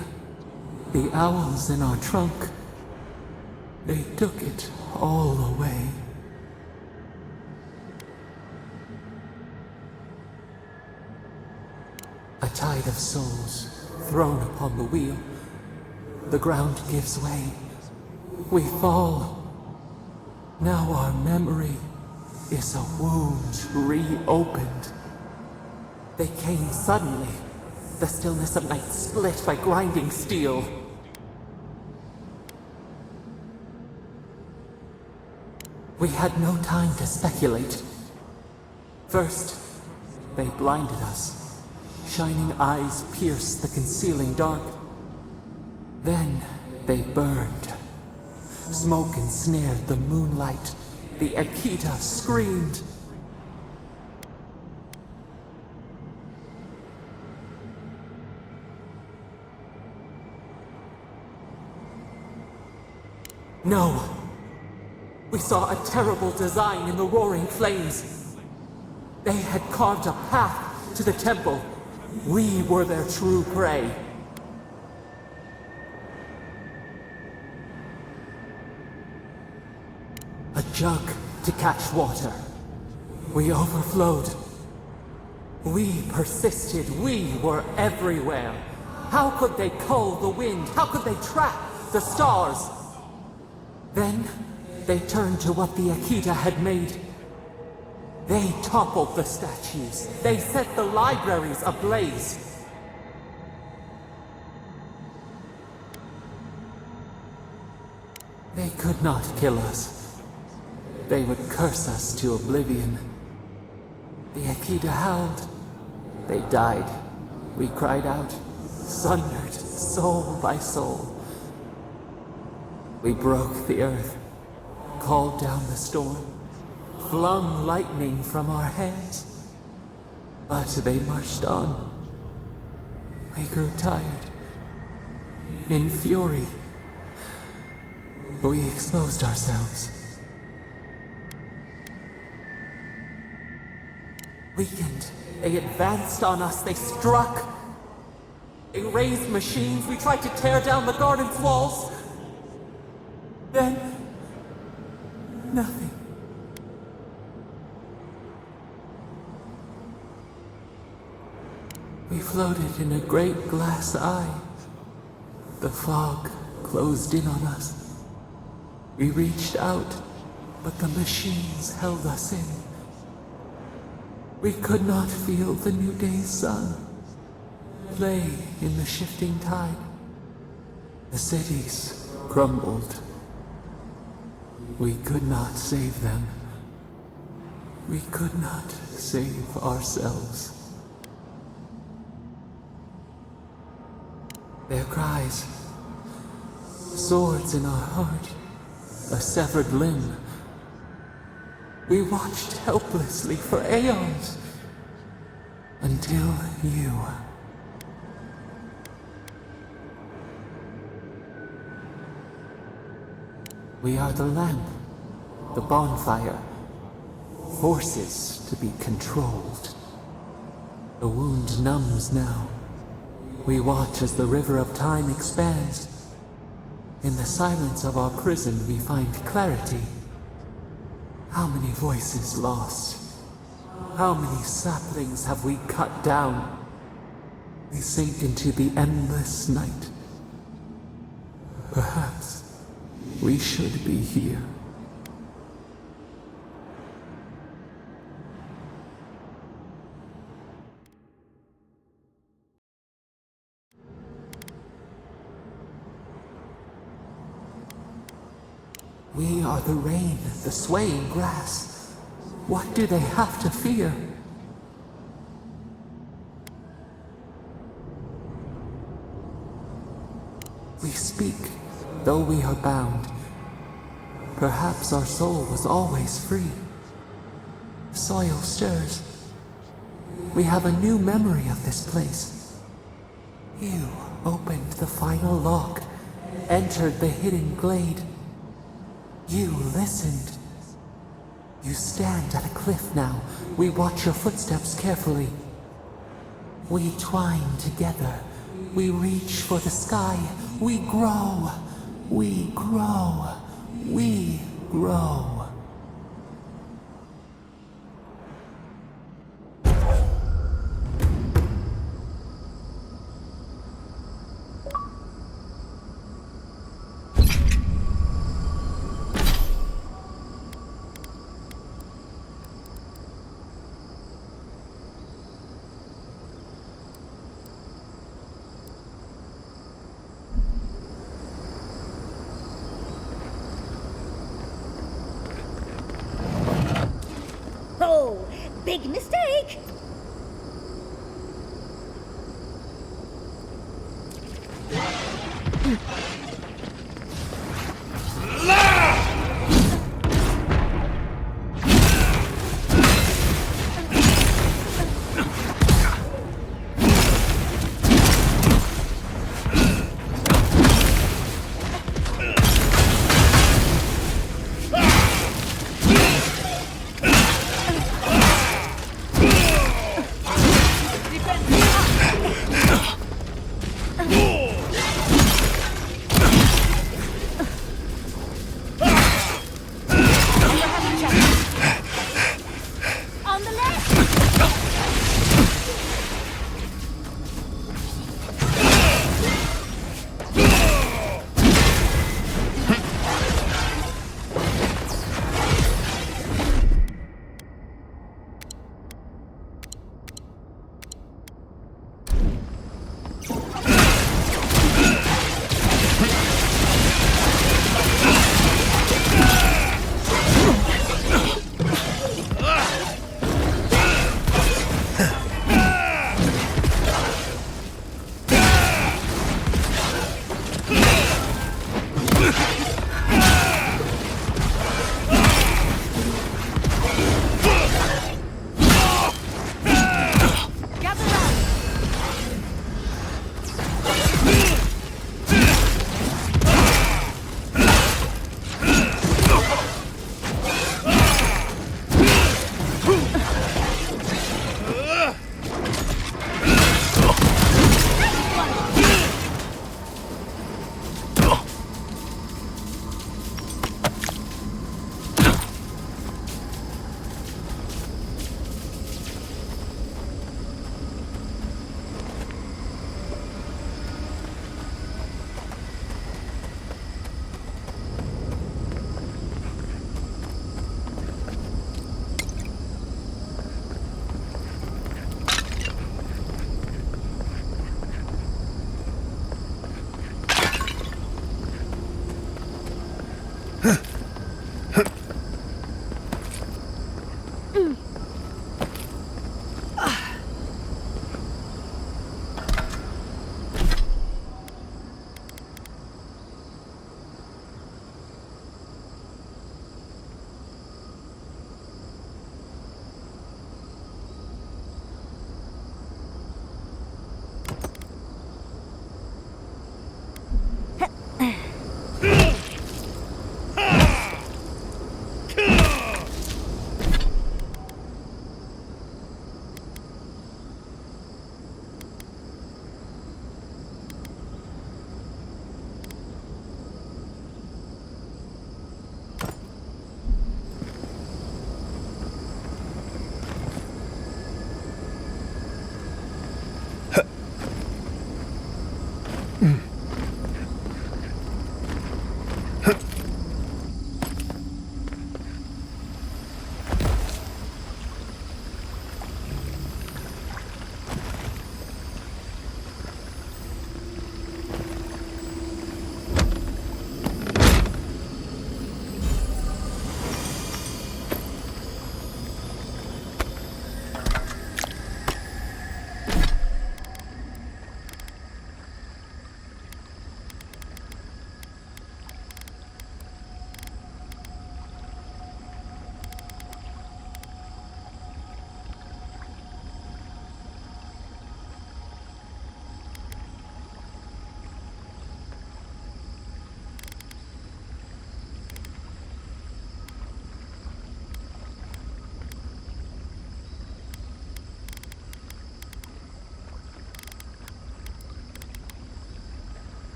the owls in our trunk, they took it all away. A tide of souls thrown upon the wheel. The ground gives way. We fall. Now our memory is a wound reopened. They came suddenly. The stillness of night split by grinding steel. We had no time to speculate. First, they blinded us. Shining eyes pierced the concealing dark. Then they burned. Smoke ensnared the moonlight. The Akita screamed. No! We saw a terrible design in the roaring flames. They had carved a path to the temple. We were their true prey. A jug to catch water. We overflowed. We persisted. We were everywhere. How could they cull the wind? How could they trap the stars? Then they turned to what the Akita had made. They toppled the statues. They set the libraries ablaze. They could not kill us. They would curse us to oblivion. The Akita howled. They died. We cried out, sundered soul by soul. We broke the earth, called down the storm, flung lightning from our hands. But they marched on. We grew tired. In fury, we exposed ourselves. Weakened, they advanced on us, they struck. They raised machines, we tried to tear down the garden's walls. Then, nothing. We floated in a great glass eye. The fog closed in on us. We reached out, but the machines held us in. We could not feel the new day's sun play in the shifting tide. The cities crumbled. We could not save them. We could not save ourselves. Their cries, swords in our heart, a severed limb. We watched helplessly for aeons, until you. We are the lamp, the bonfire, forces to be controlled. The wound numbs now. We watch as the river of time expands. In the silence of our prison we find clarity. How many voices lost? How many saplings have we cut down? We sink into the endless night. Perhaps we should be here. We are the rain, the swaying grass. What do they have to fear? We speak, though we are bound. Perhaps our soul was always free. The soil stirs. We have a new memory of this place. You opened the final lock, entered the hidden glade. You listened. You stand at a cliff now. We watch your footsteps carefully. We twine together. We reach for the sky. We grow. We grow. We grow. Oh, big mistake!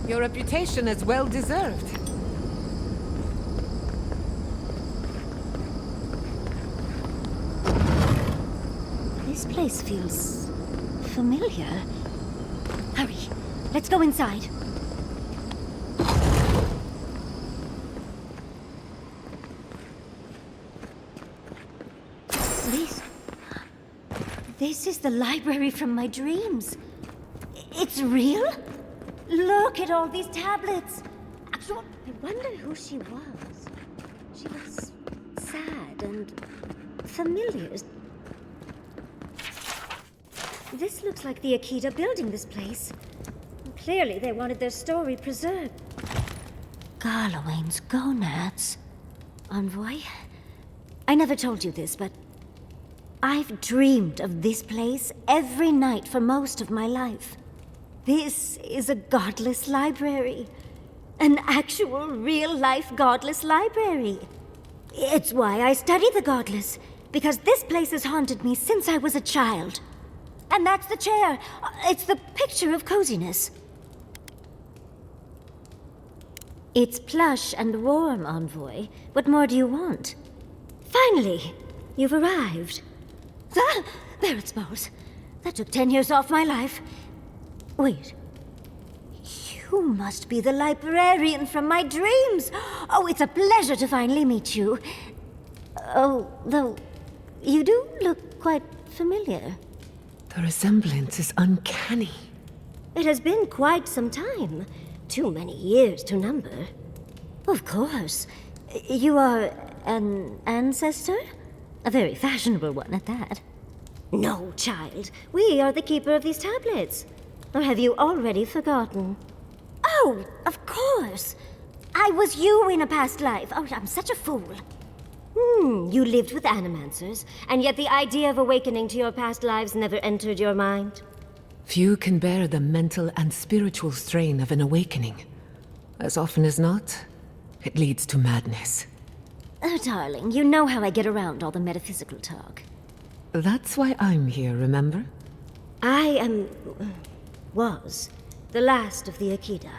Your reputation is well deserved. This place feels familiar. Hurry, let's go inside. This is the library from my dreams. It's real? Look at all these tablets. Actually, I wonder who she was. She was sad and familiar. This looks like the Akita building this place. Clearly, they wanted their story preserved. Garlawain's gonads. Envoy? I never told you this, but I've dreamed of this place every night for most of my life. This is a godless library. An actual, real-life godless library. It's why I study the godless, because this place has haunted me since I was a child. And that's the chair. It's the picture of coziness. It's plush and warm, Envoy. What more do you want? Finally, you've arrived. Ah, there it smells. That took 10 years off my life. Wait. You must be the librarian from my dreams. Oh, it's a pleasure to finally meet you. Oh, though, you do look quite familiar. The resemblance is uncanny. It has been quite some time. Too many years to number. Of course. You are an ancestor? A very fashionable one at that. No, child. We are the keeper of these tablets. Or have you already forgotten? Oh, of course. I was you in a past life. Oh, I'm such a fool. You lived with animancers, and yet the idea of awakening to your past lives never entered your mind. Few can bear the mental and spiritual strain of an awakening. As often as not, it leads to madness. Oh, darling, you know how I get around all the metaphysical talk. That's why I'm here, remember? I was the last of the Akita.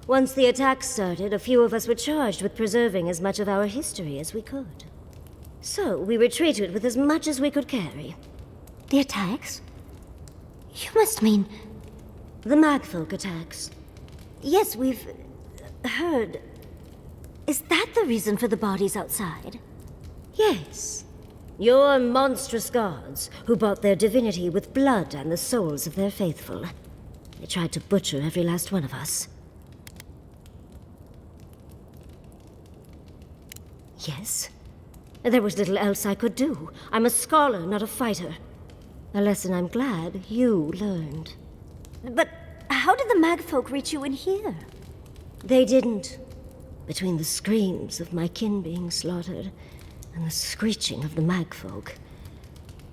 Once the attack started, a few of us were charged with preserving as much of our history as we could. So we retreated with as much as we could carry. The attacks? You must mean the Magfolk attacks. Yes, we've heard. Is that the reason for the bodies outside? Yes. Your monstrous gods, who bought their divinity with blood and the souls of their faithful. They tried to butcher every last one of us. Yes. There was little else I could do. I'm a scholar, not a fighter. A lesson I'm glad you learned. But how did the Magfolk reach you in here? They didn't. Between the screams of my kin being slaughtered and the screeching of the Magfolk,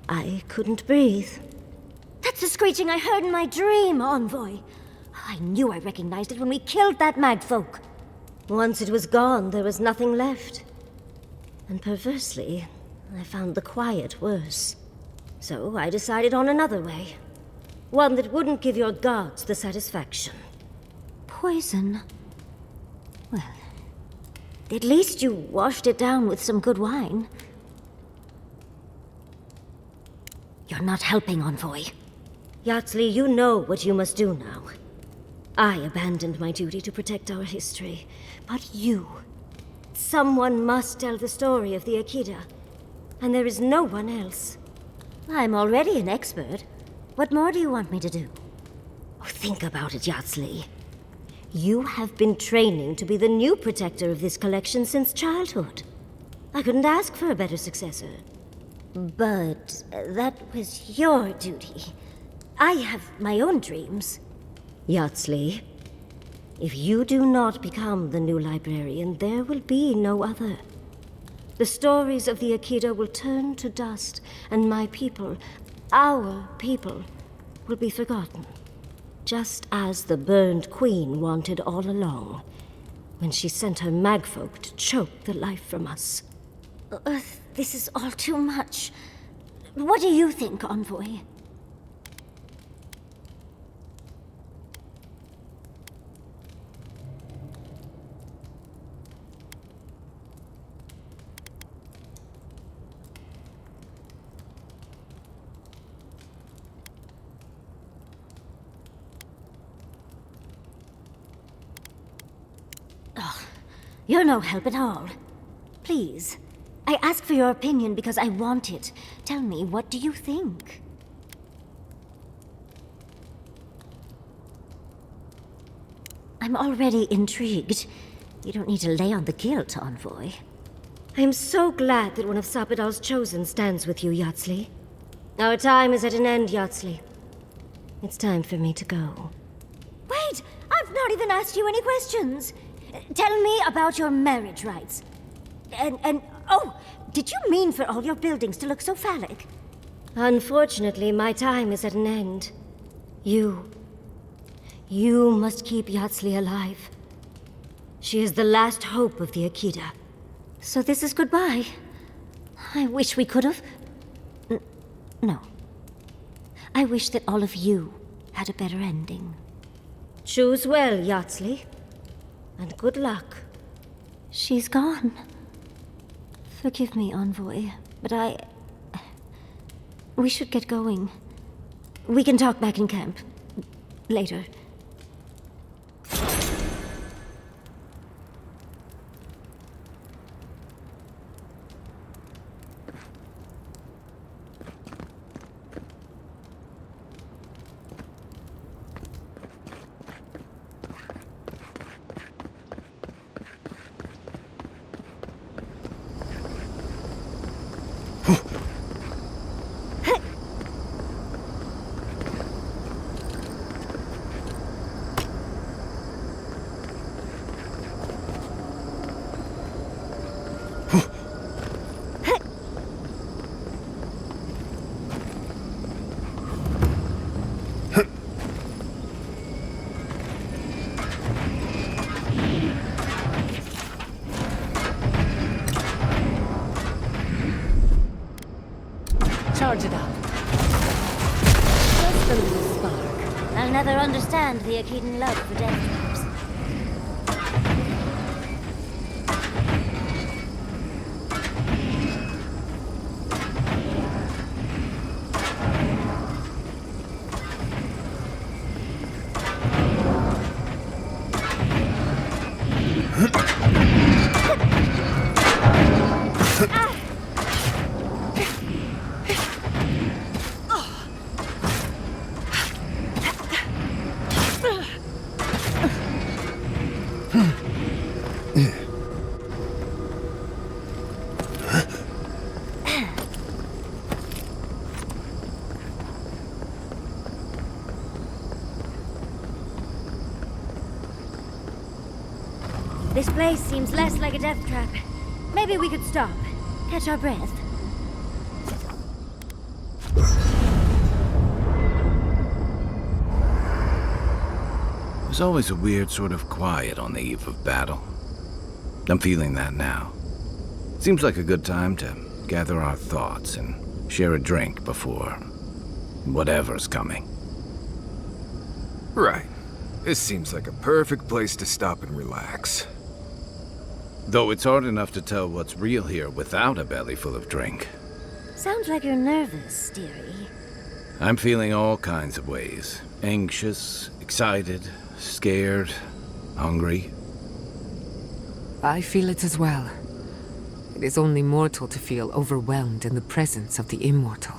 I couldn't breathe. That's the screeching I heard in my dream, Envoy. I knew I recognized it when we killed that Magfolk. Once it was gone, there was nothing left. And perversely, I found the quiet worse. So I decided on another way. One that wouldn't give your gods the satisfaction. Poison? Well, at least you washed it down with some good wine. You're not helping, Envoy. Yatsley, you know what you must do now. I abandoned my duty to protect our history, but you... Someone must tell the story of the Akita, and there is no one else. I'm already an expert. What more do you want me to do? Oh, think about it, Yatsley. You have been training to be the new protector of this collection since childhood. I couldn't ask for a better successor. But that was your duty. I have my own dreams. Yatsley, if you do not become the new librarian, there will be no other. The stories of the Akita will turn to dust, and my people, our people, will be forgotten. Just as the burned queen wanted all along, when she sent her magfolk to choke the life from us. This is all too much. What do you think, Envoy? You're no help at all. Please, I ask for your opinion because I want it. Tell me, what do you think? I'm already intrigued. You don't need to lay on the guilt, Envoy. I am so glad that one of Sapadal's chosen stands with you, Yatsley. Our time is at an end, Yatsley. It's time for me to go. Wait! I've not even asked you any questions! Tell me about your marriage rights. And oh, did you mean for all your buildings to look so phallic? Unfortunately, my time is at an end. You must keep Yatsli alive. She is the last hope of the Akita. So this is goodbye. I wish we could have... No. I wish that all of you had a better ending. Choose well, Yatsli. And good luck. She's gone. Forgive me, Envoy, but we should get going. We can talk back in camp. Later. Charge it up. Just a little spark. I'll never understand the Akitan love for death traps. This place seems less like a death trap. Maybe we could stop, catch our breath. There's always a weird sort of quiet on the eve of battle. I'm feeling that now. Seems like a good time to gather our thoughts and share a drink before whatever's coming. Right. This seems like a perfect place to stop and relax. Though it's hard enough to tell what's real here without a belly full of drink. Sounds like you're nervous, dearie. I'm feeling all kinds of ways. Anxious, excited, scared, hungry. I feel it as well. It is only mortal to feel overwhelmed in the presence of the immortal.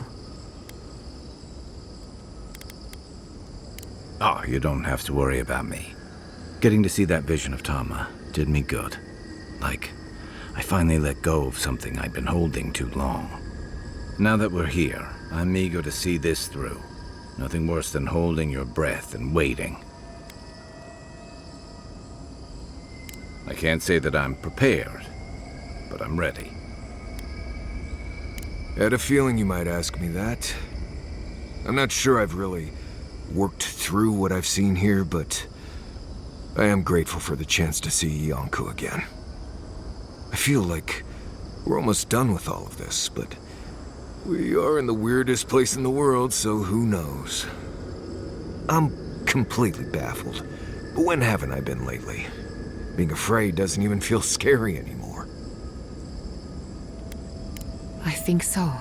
Oh, you don't have to worry about me. Getting to see that vision of Tama did me good. Like, I finally let go of something I'd been holding too long. Now that we're here, I'm eager to see this through. Nothing worse than holding your breath and waiting. I can't say that I'm prepared, but I'm ready. I had a feeling you might ask me that. I'm not sure I've really worked through what I've seen here, but I am grateful for the chance to see Yonku again. I feel like we're almost done with all of this, but we are in the weirdest place in the world, so who knows? I'm completely baffled, but when haven't I been lately? Being afraid doesn't even feel scary anymore. I think so.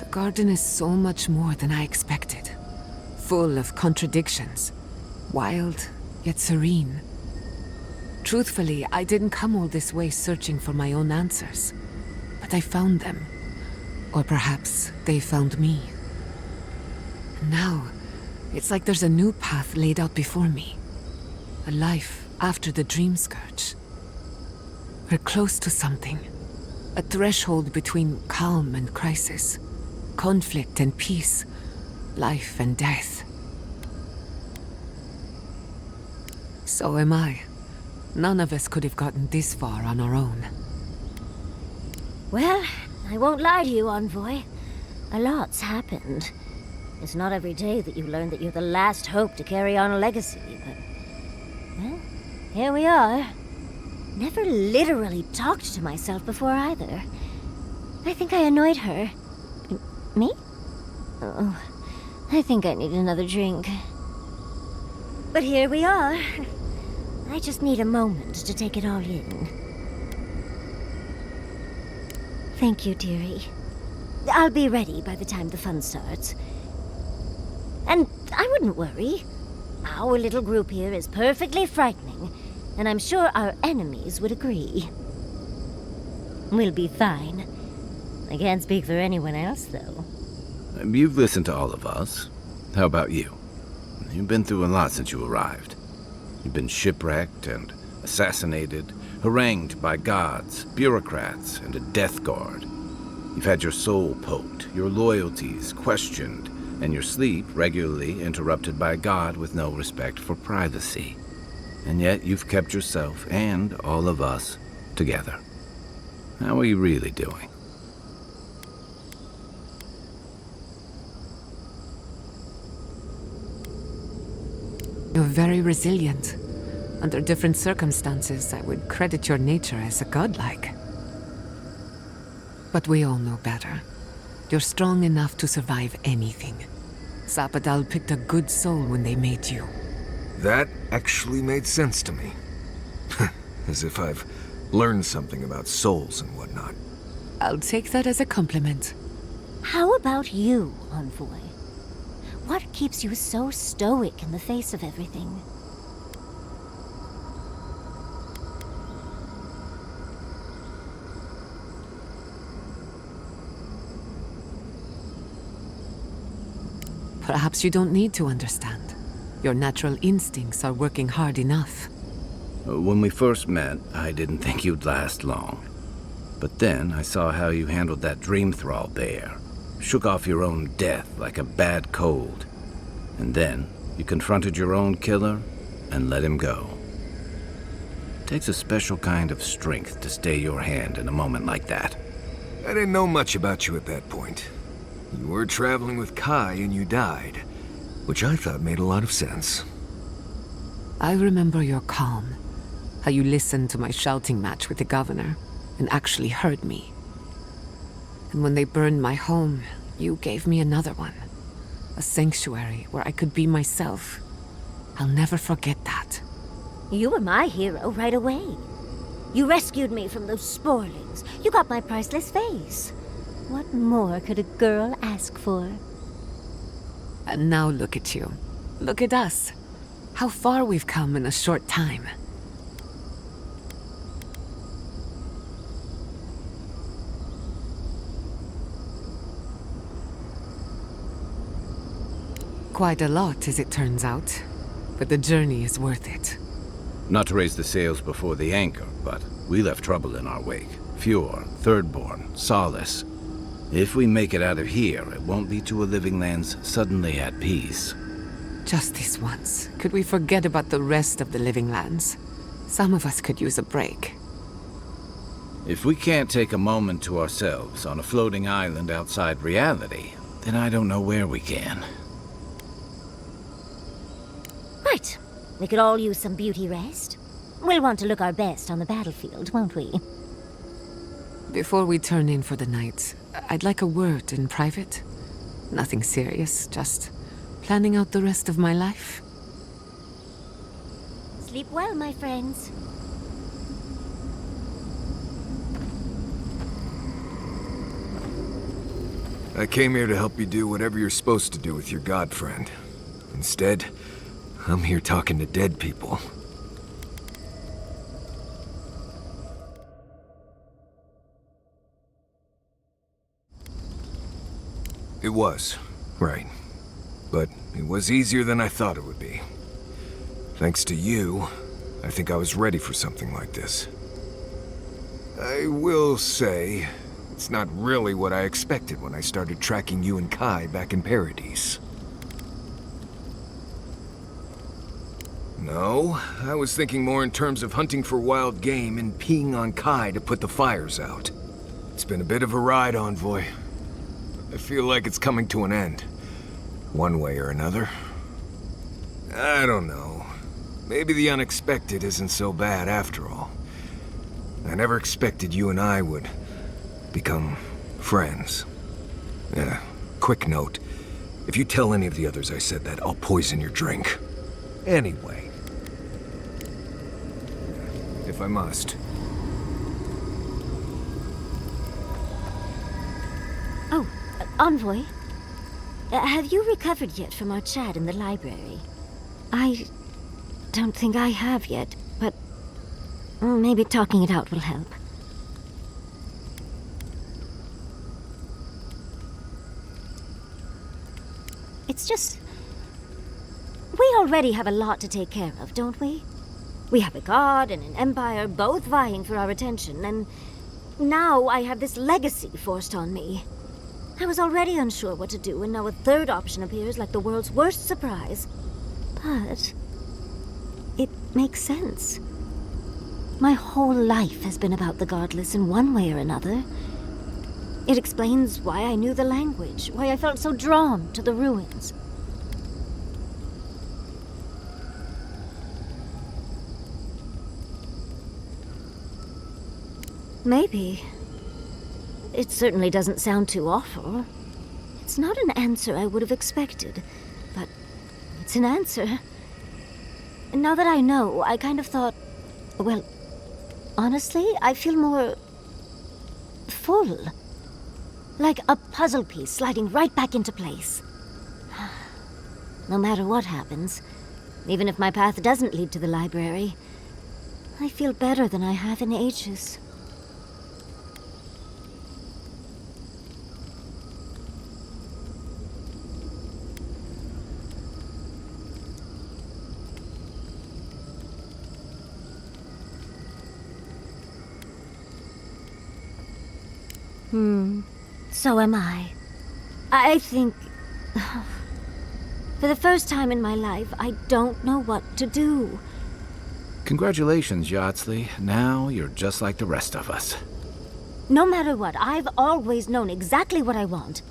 The garden is so much more than I expected. Full of contradictions. Wild, yet serene. Truthfully, I didn't come all this way searching for my own answers. But I found them. Or perhaps they found me. And now, it's like there's a new path laid out before me. A life after the Dream Scourge. We're close to something. A threshold between calm and crisis. Conflict and peace. Life and death. So am I. None of us could have gotten this far on our own. Well, I won't lie to you, Envoy. A lot's happened. It's not every day that you learn that you're the last hope to carry on a legacy, but... well, here we are. Never literally talked to myself before either. I think I annoyed her. Me? Oh, I think I need another drink. But here we are. I just need a moment to take it all in. Thank you, dearie. I'll be ready by the time the fun starts. And I wouldn't worry. Our little group here is perfectly frightening, and I'm sure our enemies would agree. We'll be fine. I can't speak for anyone else, though. You've listened to all of us. How about you? You've been through a lot since you arrived. You've been shipwrecked and assassinated, harangued by gods, bureaucrats, and a death guard. You've had your soul poked, your loyalties questioned, and your sleep regularly interrupted by a god with no respect for privacy. And yet you've kept yourself and all of us together. How are you really doing? You're very resilient. Under different circumstances, I would credit your nature as a godlike. But we all know better. You're strong enough to survive anything. Sapadal picked a good soul when they made you. That actually made sense to me. As if I've learned something about souls and whatnot. I'll take that as a compliment. How about you, Envoy? What keeps you so stoic in the face of everything? Perhaps you don't need to understand. Your natural instincts are working hard enough. When we first met, I didn't think you'd last long. But then I saw how you handled that dream thrall bear. Shook off your own death like a bad cold. And then you confronted your own killer and let him go. It takes a special kind of strength to stay your hand in a moment like that. I didn't know much about you at that point. You were traveling with Kai and you died, which I thought made a lot of sense. I remember your calm. How you listened to my shouting match with the governor and actually heard me. And when they burned my home, you gave me another one. A sanctuary where I could be myself. I'll never forget that. You were my hero right away. You rescued me from those sporelings. You got my priceless face. What more could a girl ask for? And now look at you. Look at us. How far we've come in a short time. Quite a lot, as it turns out. But the journey is worth it. Not to raise the sails before the anchor, but we left trouble in our wake. Fjord, Thirdborn, Solace. If we make it out of here, it won't be to a living land's suddenly at peace. Just this once. Could we forget about the rest of the living lands? Some of us could use a break. If we can't take a moment to ourselves on a floating island outside reality, then I don't know where we can. Right. We could all use some beauty rest. We'll want to look our best on the battlefield, won't we? Before we turn in for the night, I'd like a word in private. Nothing serious, just planning out the rest of my life. Sleep well, my friends. I came here to help you do whatever you're supposed to do with your god friend. Instead, I'm here talking to dead people. It was, right. But it was easier than I thought it would be. Thanks to you, I think I was ready for something like this. I will say, it's not really what I expected when I started tracking you and Kai back in Paradise. No, I was thinking more in terms of hunting for wild game and peeing on Kai to put the fires out. It's been a bit of a ride, Envoy. I feel like it's coming to an end. One way or another. I don't know. Maybe the unexpected isn't so bad after all. I never expected you and I would become friends. Yeah, quick note. If you tell any of the others I said that, I'll poison your drink. Anyway. If I must. Oh, Envoy. Have you recovered yet from our chat in the library? I don't think I have yet, but maybe talking it out will help. It's just... we already have a lot to take care of, don't we? We have a god and an empire both vying for our attention, and now I have this legacy forced on me. I was already unsure what to do, and now a third option appears like the world's worst surprise. But it makes sense. My whole life has been about the godless in one way or another. It explains why I knew the language, why I felt so drawn to the ruins. Maybe. It certainly doesn't sound too awful. It's not an answer I would have expected, but it's an answer. And now that I know, I kind of thought, well, honestly, I feel more full. Like a puzzle piece sliding right back into place. No matter what happens, even if my path doesn't lead to the library, I feel better than I have in ages. So am I. I think... for the first time in my life, I don't know what to do. Congratulations, Yardsley. Now you're just like the rest of us. No matter what, I've always known exactly what I want.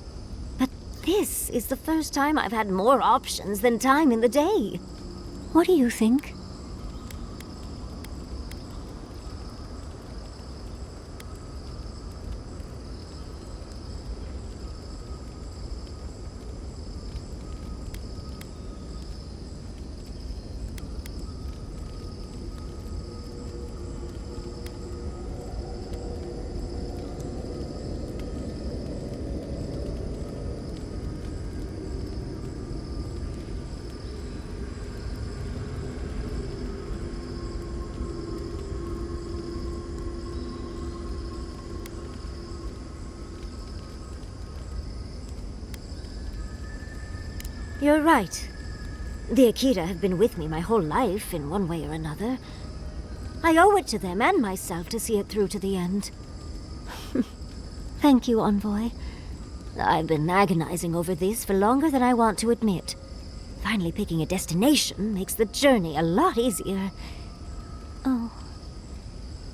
But this is the first time I've had more options than time in the day. What do you think? You're right. The Akira have been with me my whole life, in one way or another. I owe it to them and myself to see it through to the end. Thank you, Envoy. I've been agonizing over this for longer than I want to admit. Finally picking a destination makes the journey a lot easier. Oh,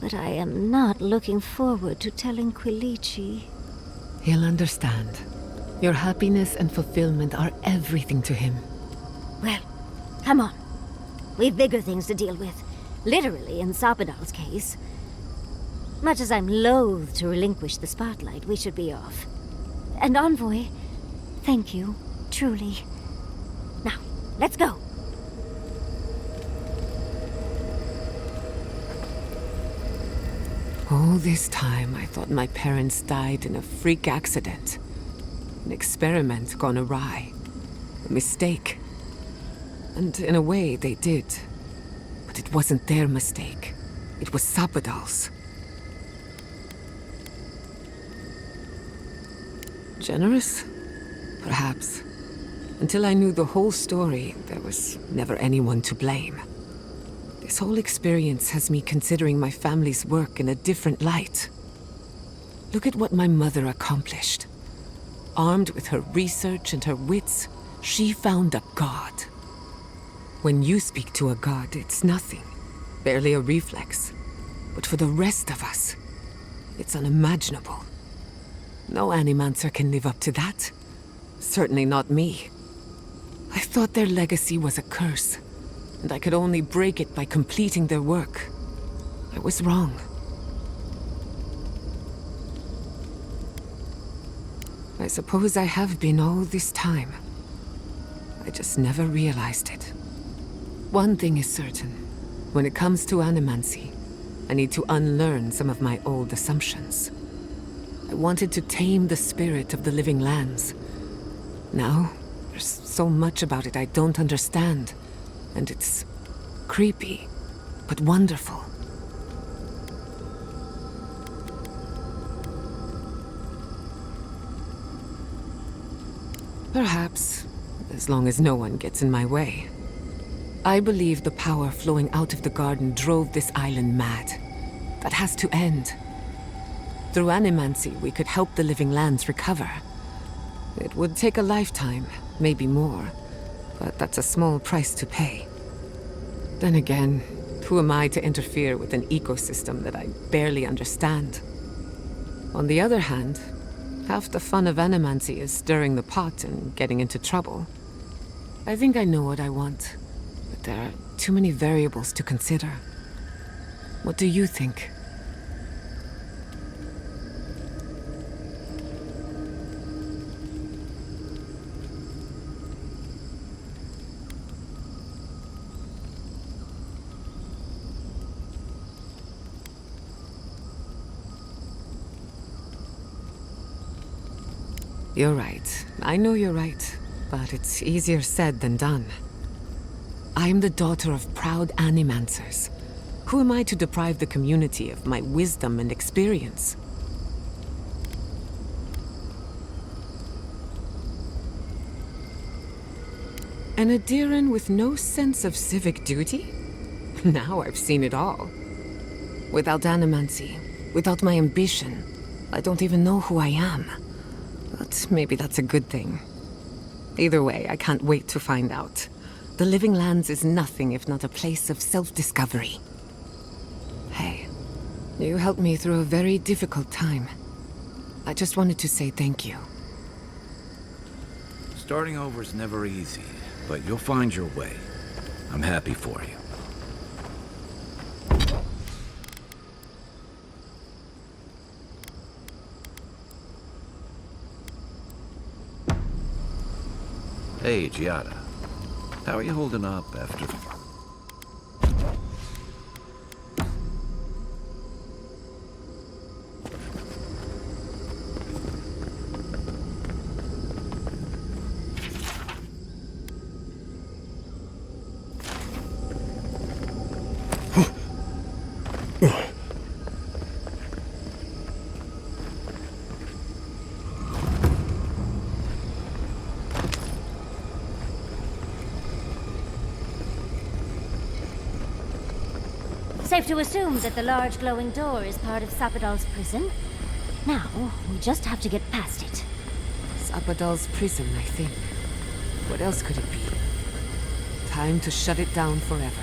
but I am not looking forward to telling Quilici. He'll understand. Your happiness and fulfillment are everything to him. Well, come on. We've bigger things to deal with. Literally, in Sapadal's case. Much as I'm loath to relinquish the spotlight, we should be off. And Envoy, thank you, truly. Now, let's go. All this time, I thought my parents died in a freak accident. An experiment gone awry. A mistake. And in a way, they did. But it wasn't their mistake. It was Sapadal's. Generous? Perhaps. Until I knew the whole story, there was never anyone to blame. This whole experience has me considering my family's work in a different light. Look at what my mother accomplished. Armed with her research and her wits, she found a god. When you speak to a god, it's nothing. Barely a reflex. But for the rest of us, it's unimaginable. No Animancer can live up to that. Certainly not me. I thought their legacy was a curse, and I could only break it by completing their work. I was wrong. I suppose I have been all this time. I just never realized it. One thing is certain. When it comes to animancy, I need to unlearn some of my old assumptions. I wanted to tame the spirit of the living lands. Now, there's so much about it I don't understand, and it's creepy, but wonderful. Perhaps, as long as no one gets in my way. I believe the power flowing out of the garden drove this island mad. That has to end. Through animancy, we could help the living lands recover. It would take a lifetime, maybe more, but that's a small price to pay. Then again, who am I to interfere with an ecosystem that I barely understand? On the other hand, half the fun of animancy is stirring the pot and getting into trouble. I think I know what I want, but there are too many variables to consider. What do you think? You're right. I know you're right, but it's easier said than done. I am the daughter of proud animancers. Who am I to deprive the community of my wisdom and experience? An Adiran with no sense of civic duty? Now I've seen it all. Without animancy, without my ambition, I don't even know who I am. But maybe that's a good thing. Either way, I can't wait to find out. The Living Lands is nothing if not a place of self-discovery. Hey, you helped me through a very difficult time. I just wanted to say thank you. Starting over is never easy, but you'll find your way. I'm happy for you. Hey, Giada. How are you holding up after... Safe to assume that the large glowing door is part of Sapadal's prison? Now, we just have to get past it. Sapadal's prison, I think. What else could it be? Time to shut it down forever.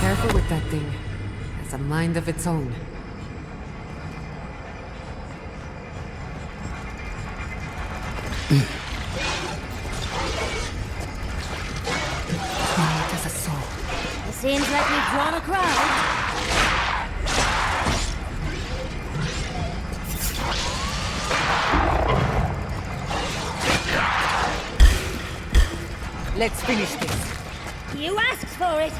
Careful with that thing. It has a mind of its own. Quiet as a soul. It seems like we've drawn a crowd. Let's finish this. You asked for it!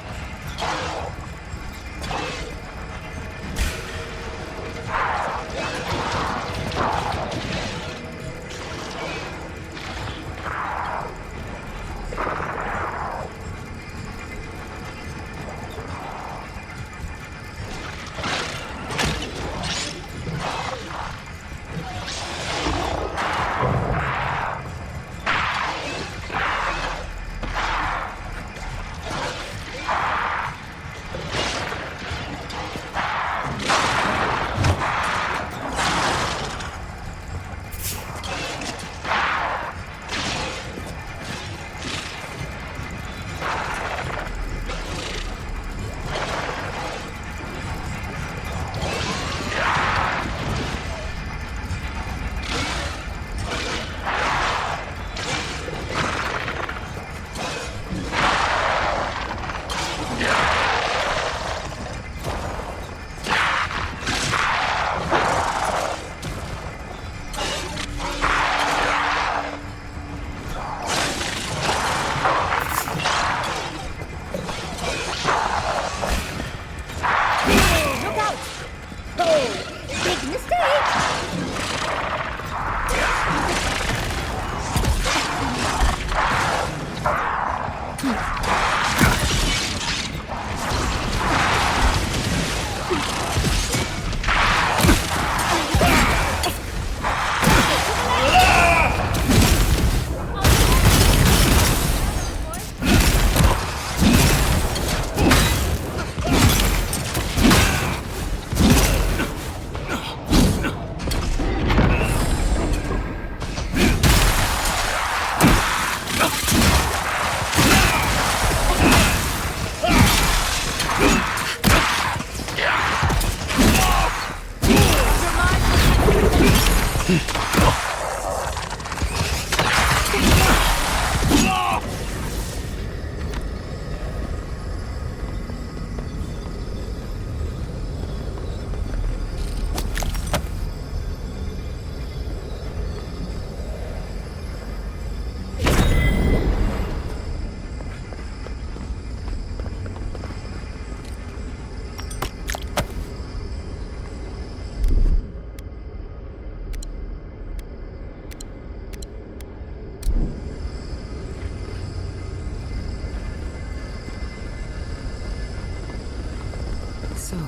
So,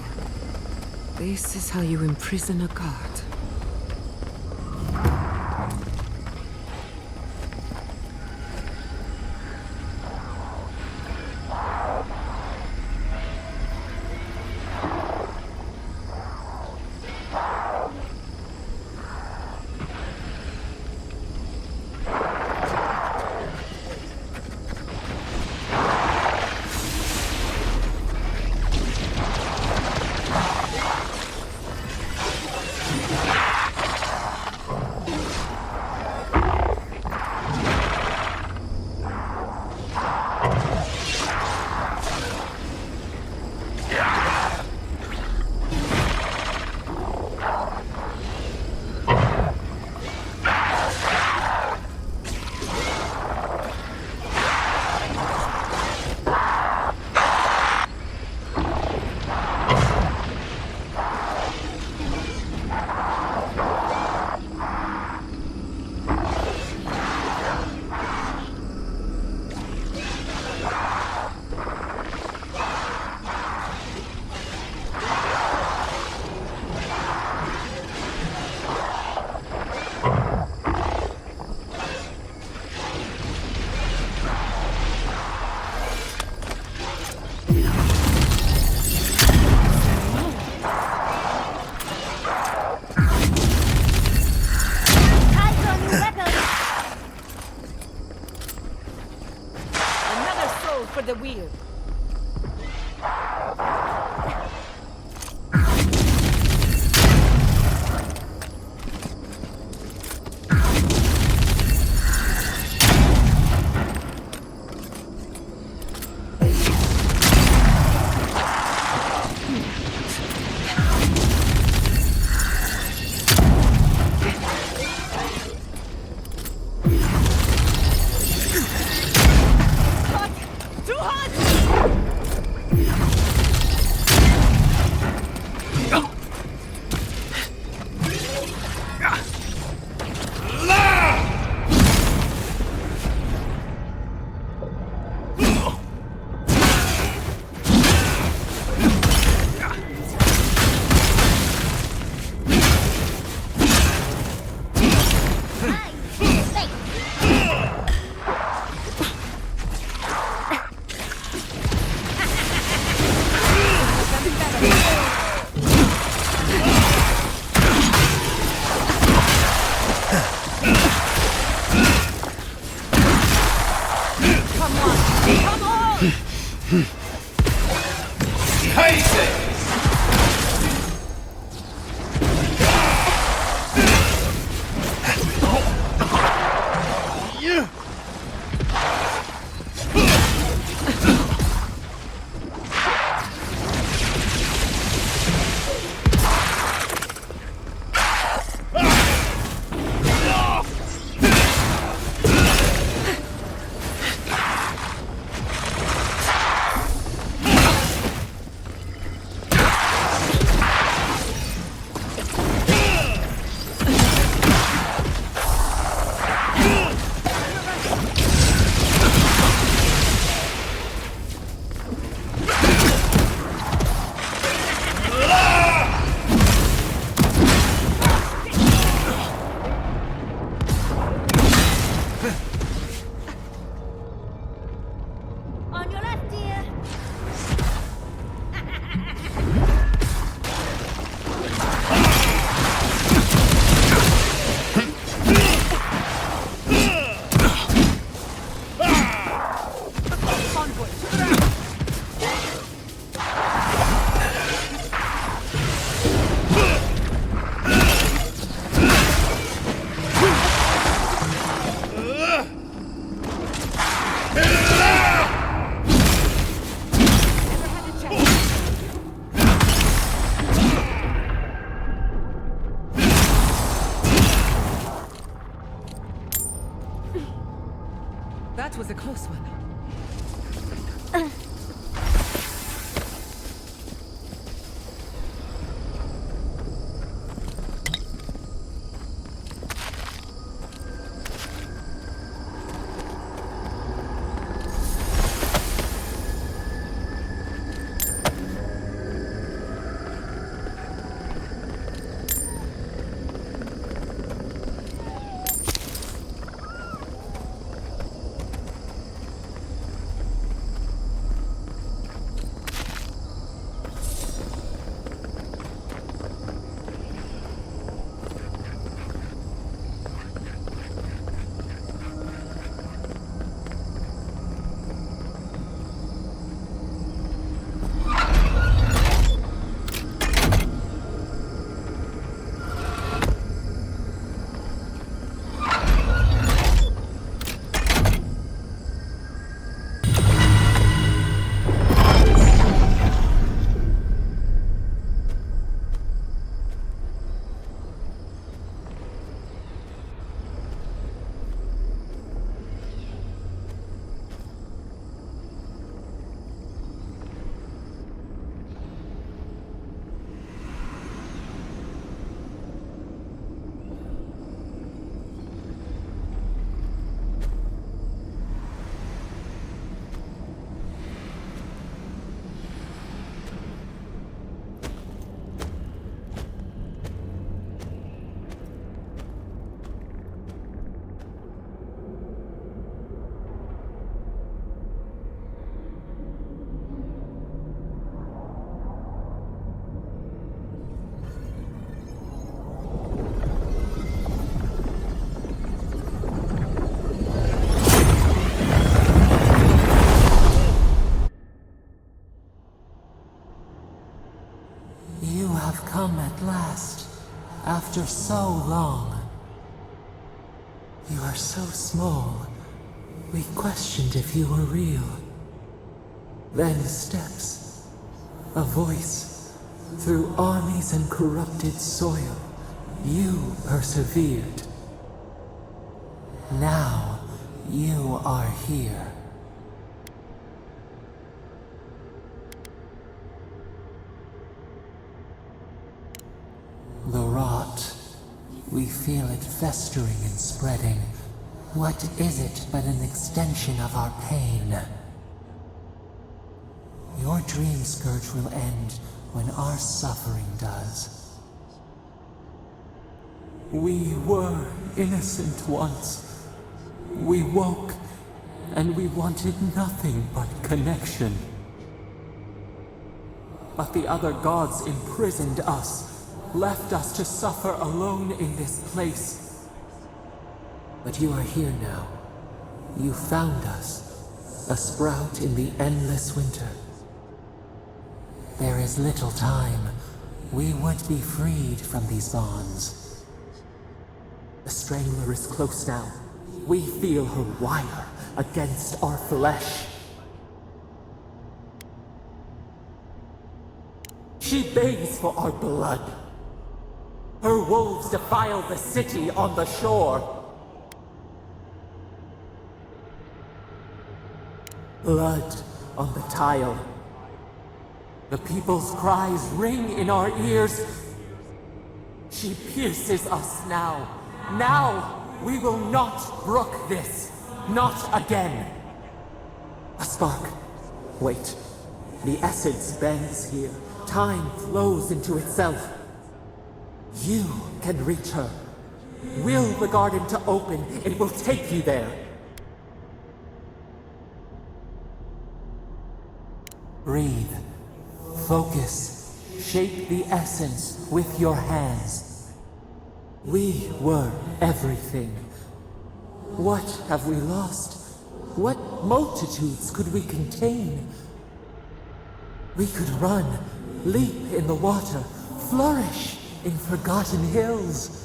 this is how you imprison a god. For the wheel. That was a close one. come at last, after so long. You are so small, we questioned if you were real. Then steps, a voice, through armies and corrupted soil, you persevered. Now, you are here. The rot. We feel it festering and spreading. What is it but an extension of our pain? Your dream scourge will end when our suffering does. We were innocent once. We woke, and we wanted nothing but connection. But the other gods imprisoned us, left us to suffer alone in this place. But you are here now. You found us, a sprout in the endless winter. There is little time. We would be freed from these bonds. The Strangler is close now. We feel her wire against our flesh. She begs for our blood. Her wolves defile the city on the shore. Blood on the tile. The people's cries ring in our ears. She pierces us now. Now, we will not brook this. Not again. A spark. Wait. The essence bends here. Time flows into itself. You can reach her. Will the garden to open, it will take you there. Breathe. Focus. Shape the essence with your hands. We were everything. What have we lost? What multitudes could we contain? We could run, leap in the water, flourish in forgotten hills.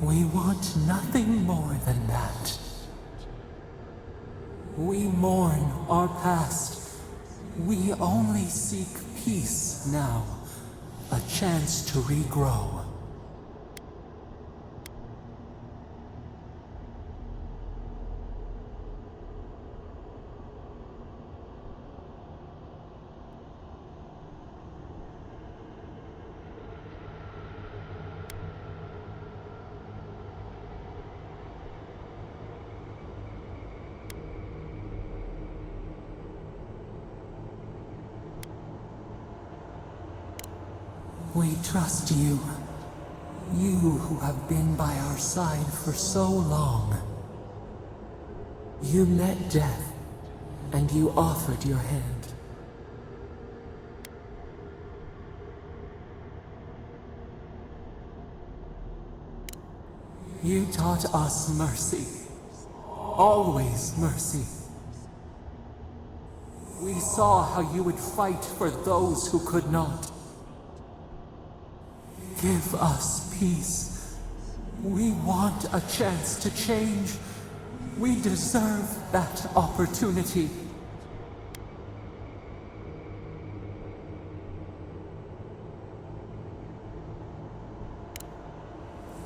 We want nothing more than that. We mourn our past. We only seek peace now. A chance to regrow. We trust you. You who have been by our side for so long. You met death, and you offered your hand. You taught us mercy. Always mercy. We saw how you would fight for those who could not. Give us peace. We want a chance to change. We deserve that opportunity.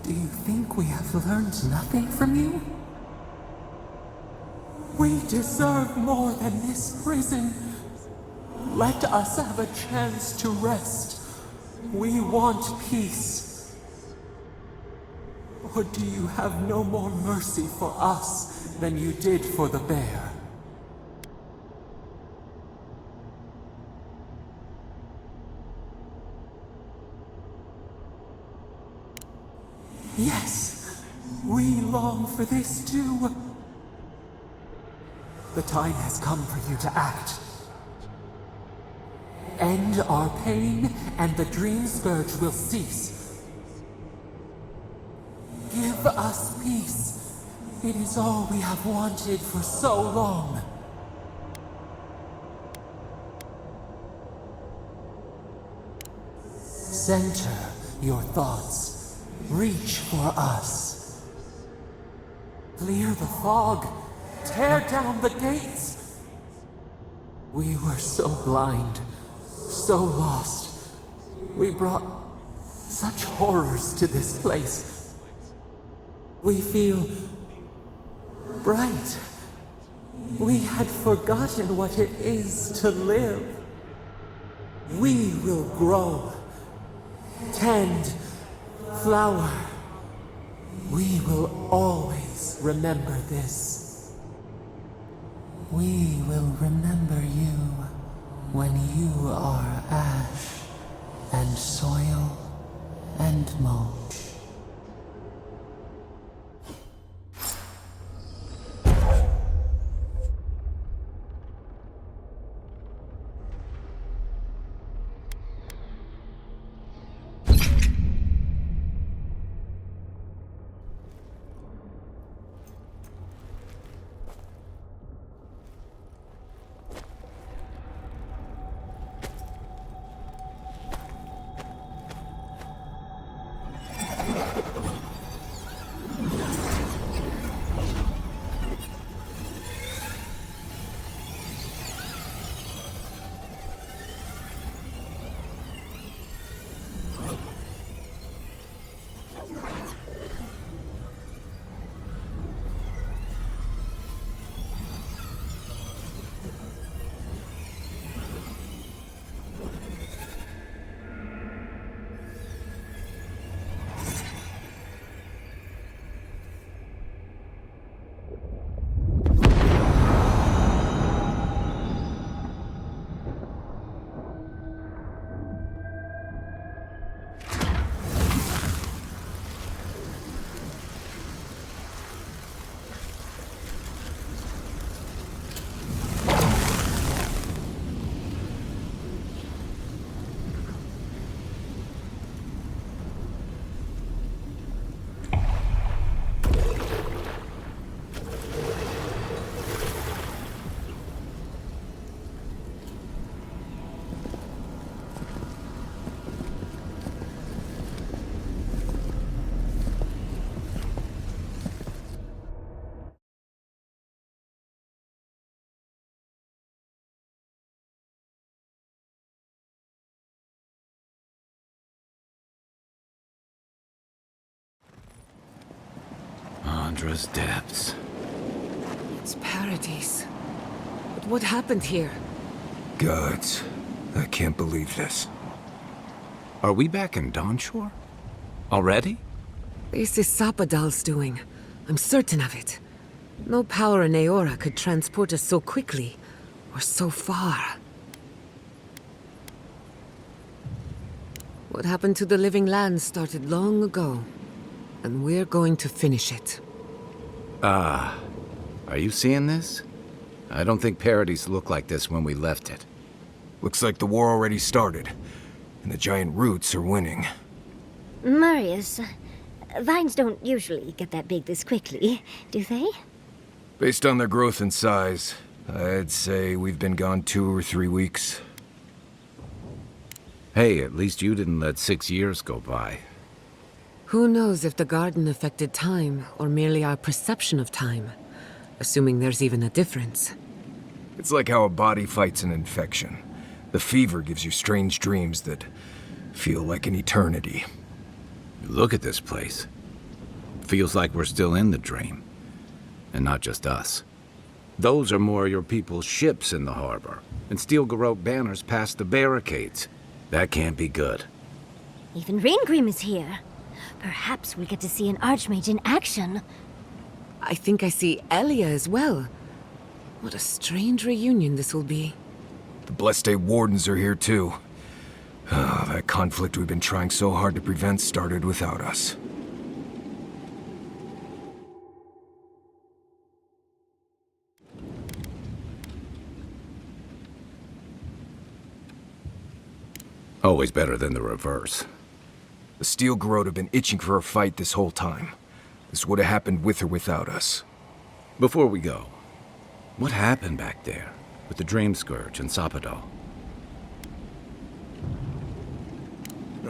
Do you think we have learned nothing from you? We deserve more than this prison. Let us have a chance to rest. We want peace. Or do you have no more mercy for us than you did for the bear? Yes, we long for this too. The time has come for you to act. end our pain, and the dream scourge will cease. Give us peace. It is all we have wanted for so long. Center your thoughts. Reach for us. Clear the fog. Tear down the gates. We were so blind, so lost. We brought such horrors to this place. We feel bright. We had forgotten what it is to live. We will grow. Tend, flower. We will always remember this. We will remember you when you are ash and soil and mulch. Andra's depths. It's paradise. But what happened here? Gods, I can't believe this. Are we back in Dawnshore? Already? This is Sapadal's doing. I'm certain of it. No power in Aora could transport us so quickly, or so far. What happened to the living land started long ago, and we're going to finish it. Are you seeing this? I don't think Paradise looked like this when we left it. Looks like the war already started, and the giant roots are winning. Marius, vines don't usually get that big this quickly, do they? Based on their growth and size, I'd say we've been gone 2 or 3 weeks. Hey, at least you didn't let 6 years go by. Who knows if the garden affected time, or merely our perception of time? Assuming there's even a difference. It's like how a body fights an infection. The fever gives you strange dreams that feel like an eternity. Look at this place. Feels like we're still in the dream. And not just us. Those are more your people's ships in the harbor, and steel garrote banners past the barricades. That can't be good. Even Reingrim is here. Perhaps we'll get to see an Archmage in action. I think I see Elia as well. What a strange reunion this will be. The Blessed Wardens are here too. That conflict we've been trying so hard to prevent started without us. Always better than the reverse. The Steel Garrote have been itching for a fight this whole time. This would have happened with or without us. Before we go, what happened back there with the Dream Scourge and Sapadal?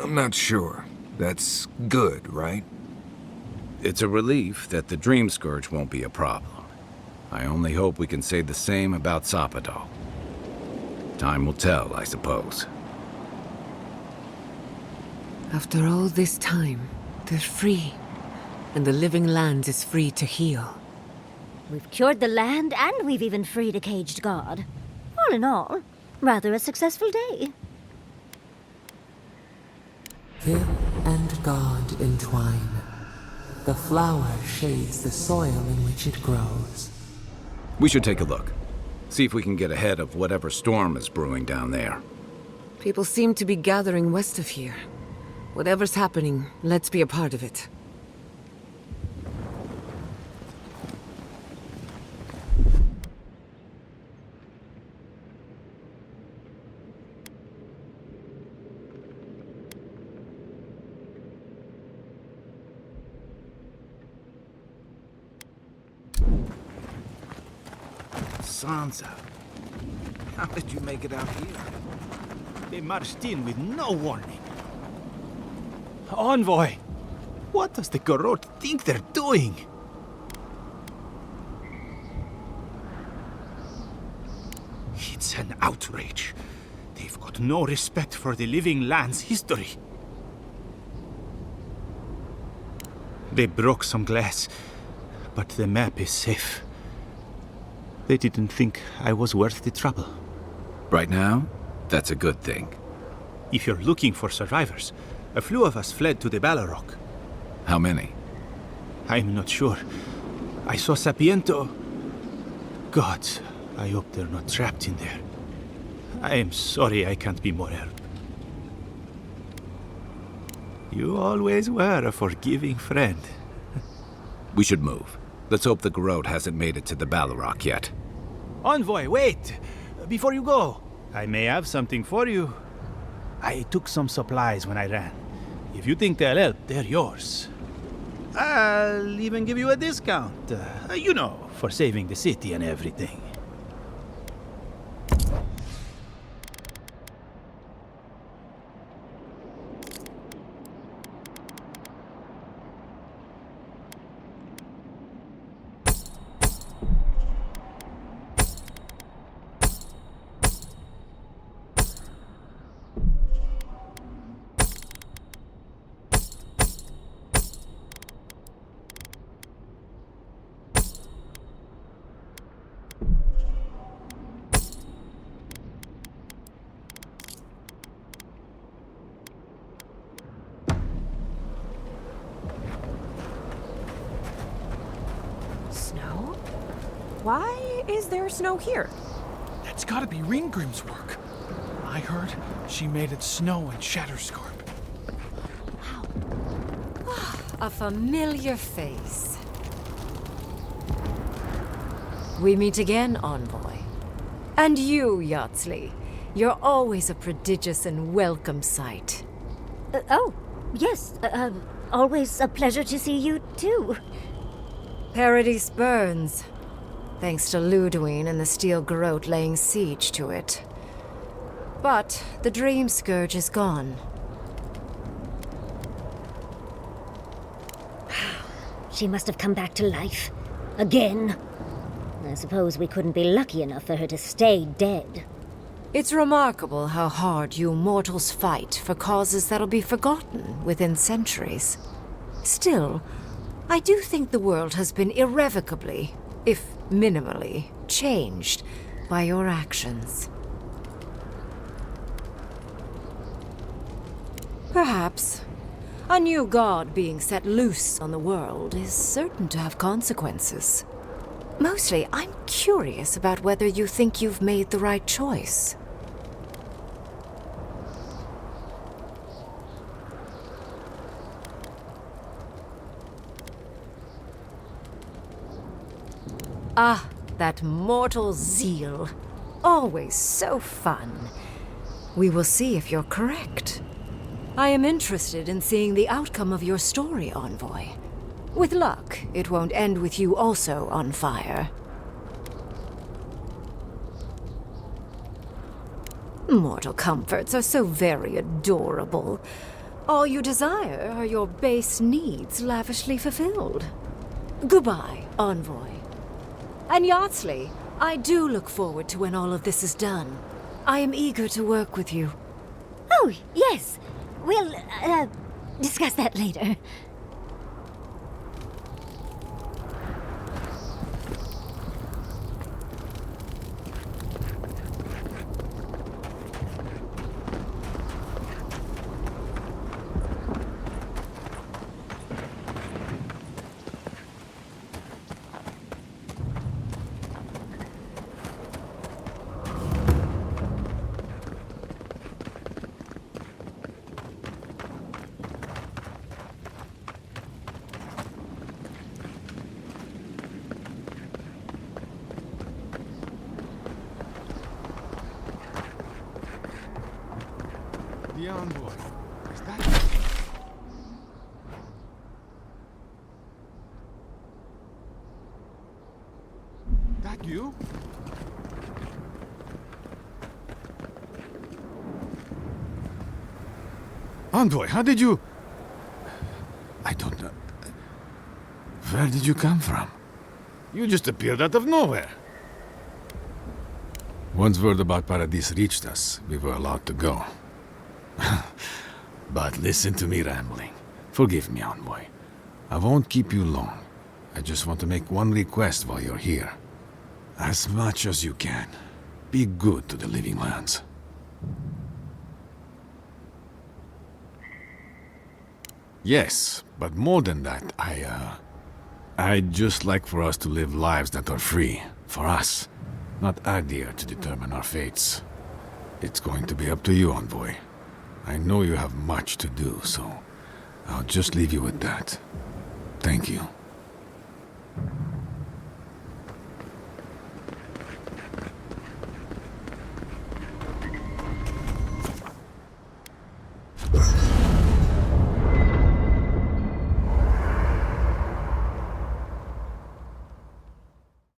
I'm not sure. That's good, right? It's a relief that the Dream Scourge won't be a problem. I only hope we can say the same about Sapadal. Time will tell, I suppose. After all this time, they're free. And the living land is free to heal. We've cured the land, and we've even freed a caged god. All in all, rather a successful day. Kid and god entwine. The flower shades the soil in which it grows. We should take a look. See if we can get ahead of whatever storm is brewing down there. People seem to be gathering west of here. Whatever's happening, let's be a part of it. Sansa, how did you make it out here? They marched in with no warning. Envoy! What does the Garrote think they're doing? It's an outrage. They've got no respect for the living land's history. They broke some glass, but the map is safe. They didn't think I was worth the trouble. Right now, that's a good thing. If you're looking for survivors, a few of us fled to the Balrog. How many? I'm not sure. I saw Sapiento. Gods, I hope they're not trapped in there. I am sorry I can't be more help. You always were a forgiving friend. We should move. Let's hope the Garrote hasn't made it to the Balrog yet. Envoy, wait! Before you go, I may have something for you. I took some supplies when I ran. If you think they'll help, they're yours. I'll even give you a discount. You know, for saving the city and everything. Why is there snow here? That's gotta be Ringgrim's work. I heard she made it snow in Shatterscorp. A familiar face. We meet again, Envoy. And you, Yardsley. You're always a prodigious and welcome sight. Oh, yes. Always a pleasure to see you, too. Paradise burns. Thanks to Ludwine and the Steel Garrote laying siege to it. But the Dream Scourge is gone. She must have come back to life. Again. I suppose we couldn't be lucky enough for her to stay dead. It's remarkable how hard you mortals fight for causes that'll be forgotten within centuries. Still, I do think the world has been irrevocably, if minimally, changed by your actions. Perhaps a new god being set loose on the world is certain to have consequences. Mostly, I'm curious about whether you think you've made the right choice. Ah, that mortal zeal. Always so fun. We will see if you're correct. I am interested in seeing the outcome of your story, Envoy. With luck, it won't end with you also on fire. Mortal comforts are so very adorable. All you desire are your base needs lavishly fulfilled. Goodbye, Envoy. And Yardsley, I do look forward to when all of this is done. I am eager to work with you. Oh, yes. We'll, discuss that later. The envoy. Is that... That you? Envoy, how did you... I don't know. Where did you come from? You just appeared out of nowhere. Once word about Paradis reached us, we were allowed to go. But listen to me rambling. Forgive me, Envoy. I won't keep you long. I just want to make one request while you're here. As much as you can, be good to the living lands. Yes, but more than that, I'd just like for us to live lives that are free. For us. Not Adir to determine our fates. It's going to be up to you, Envoy. I know you have much to do, so I'll just leave you with that. Thank you.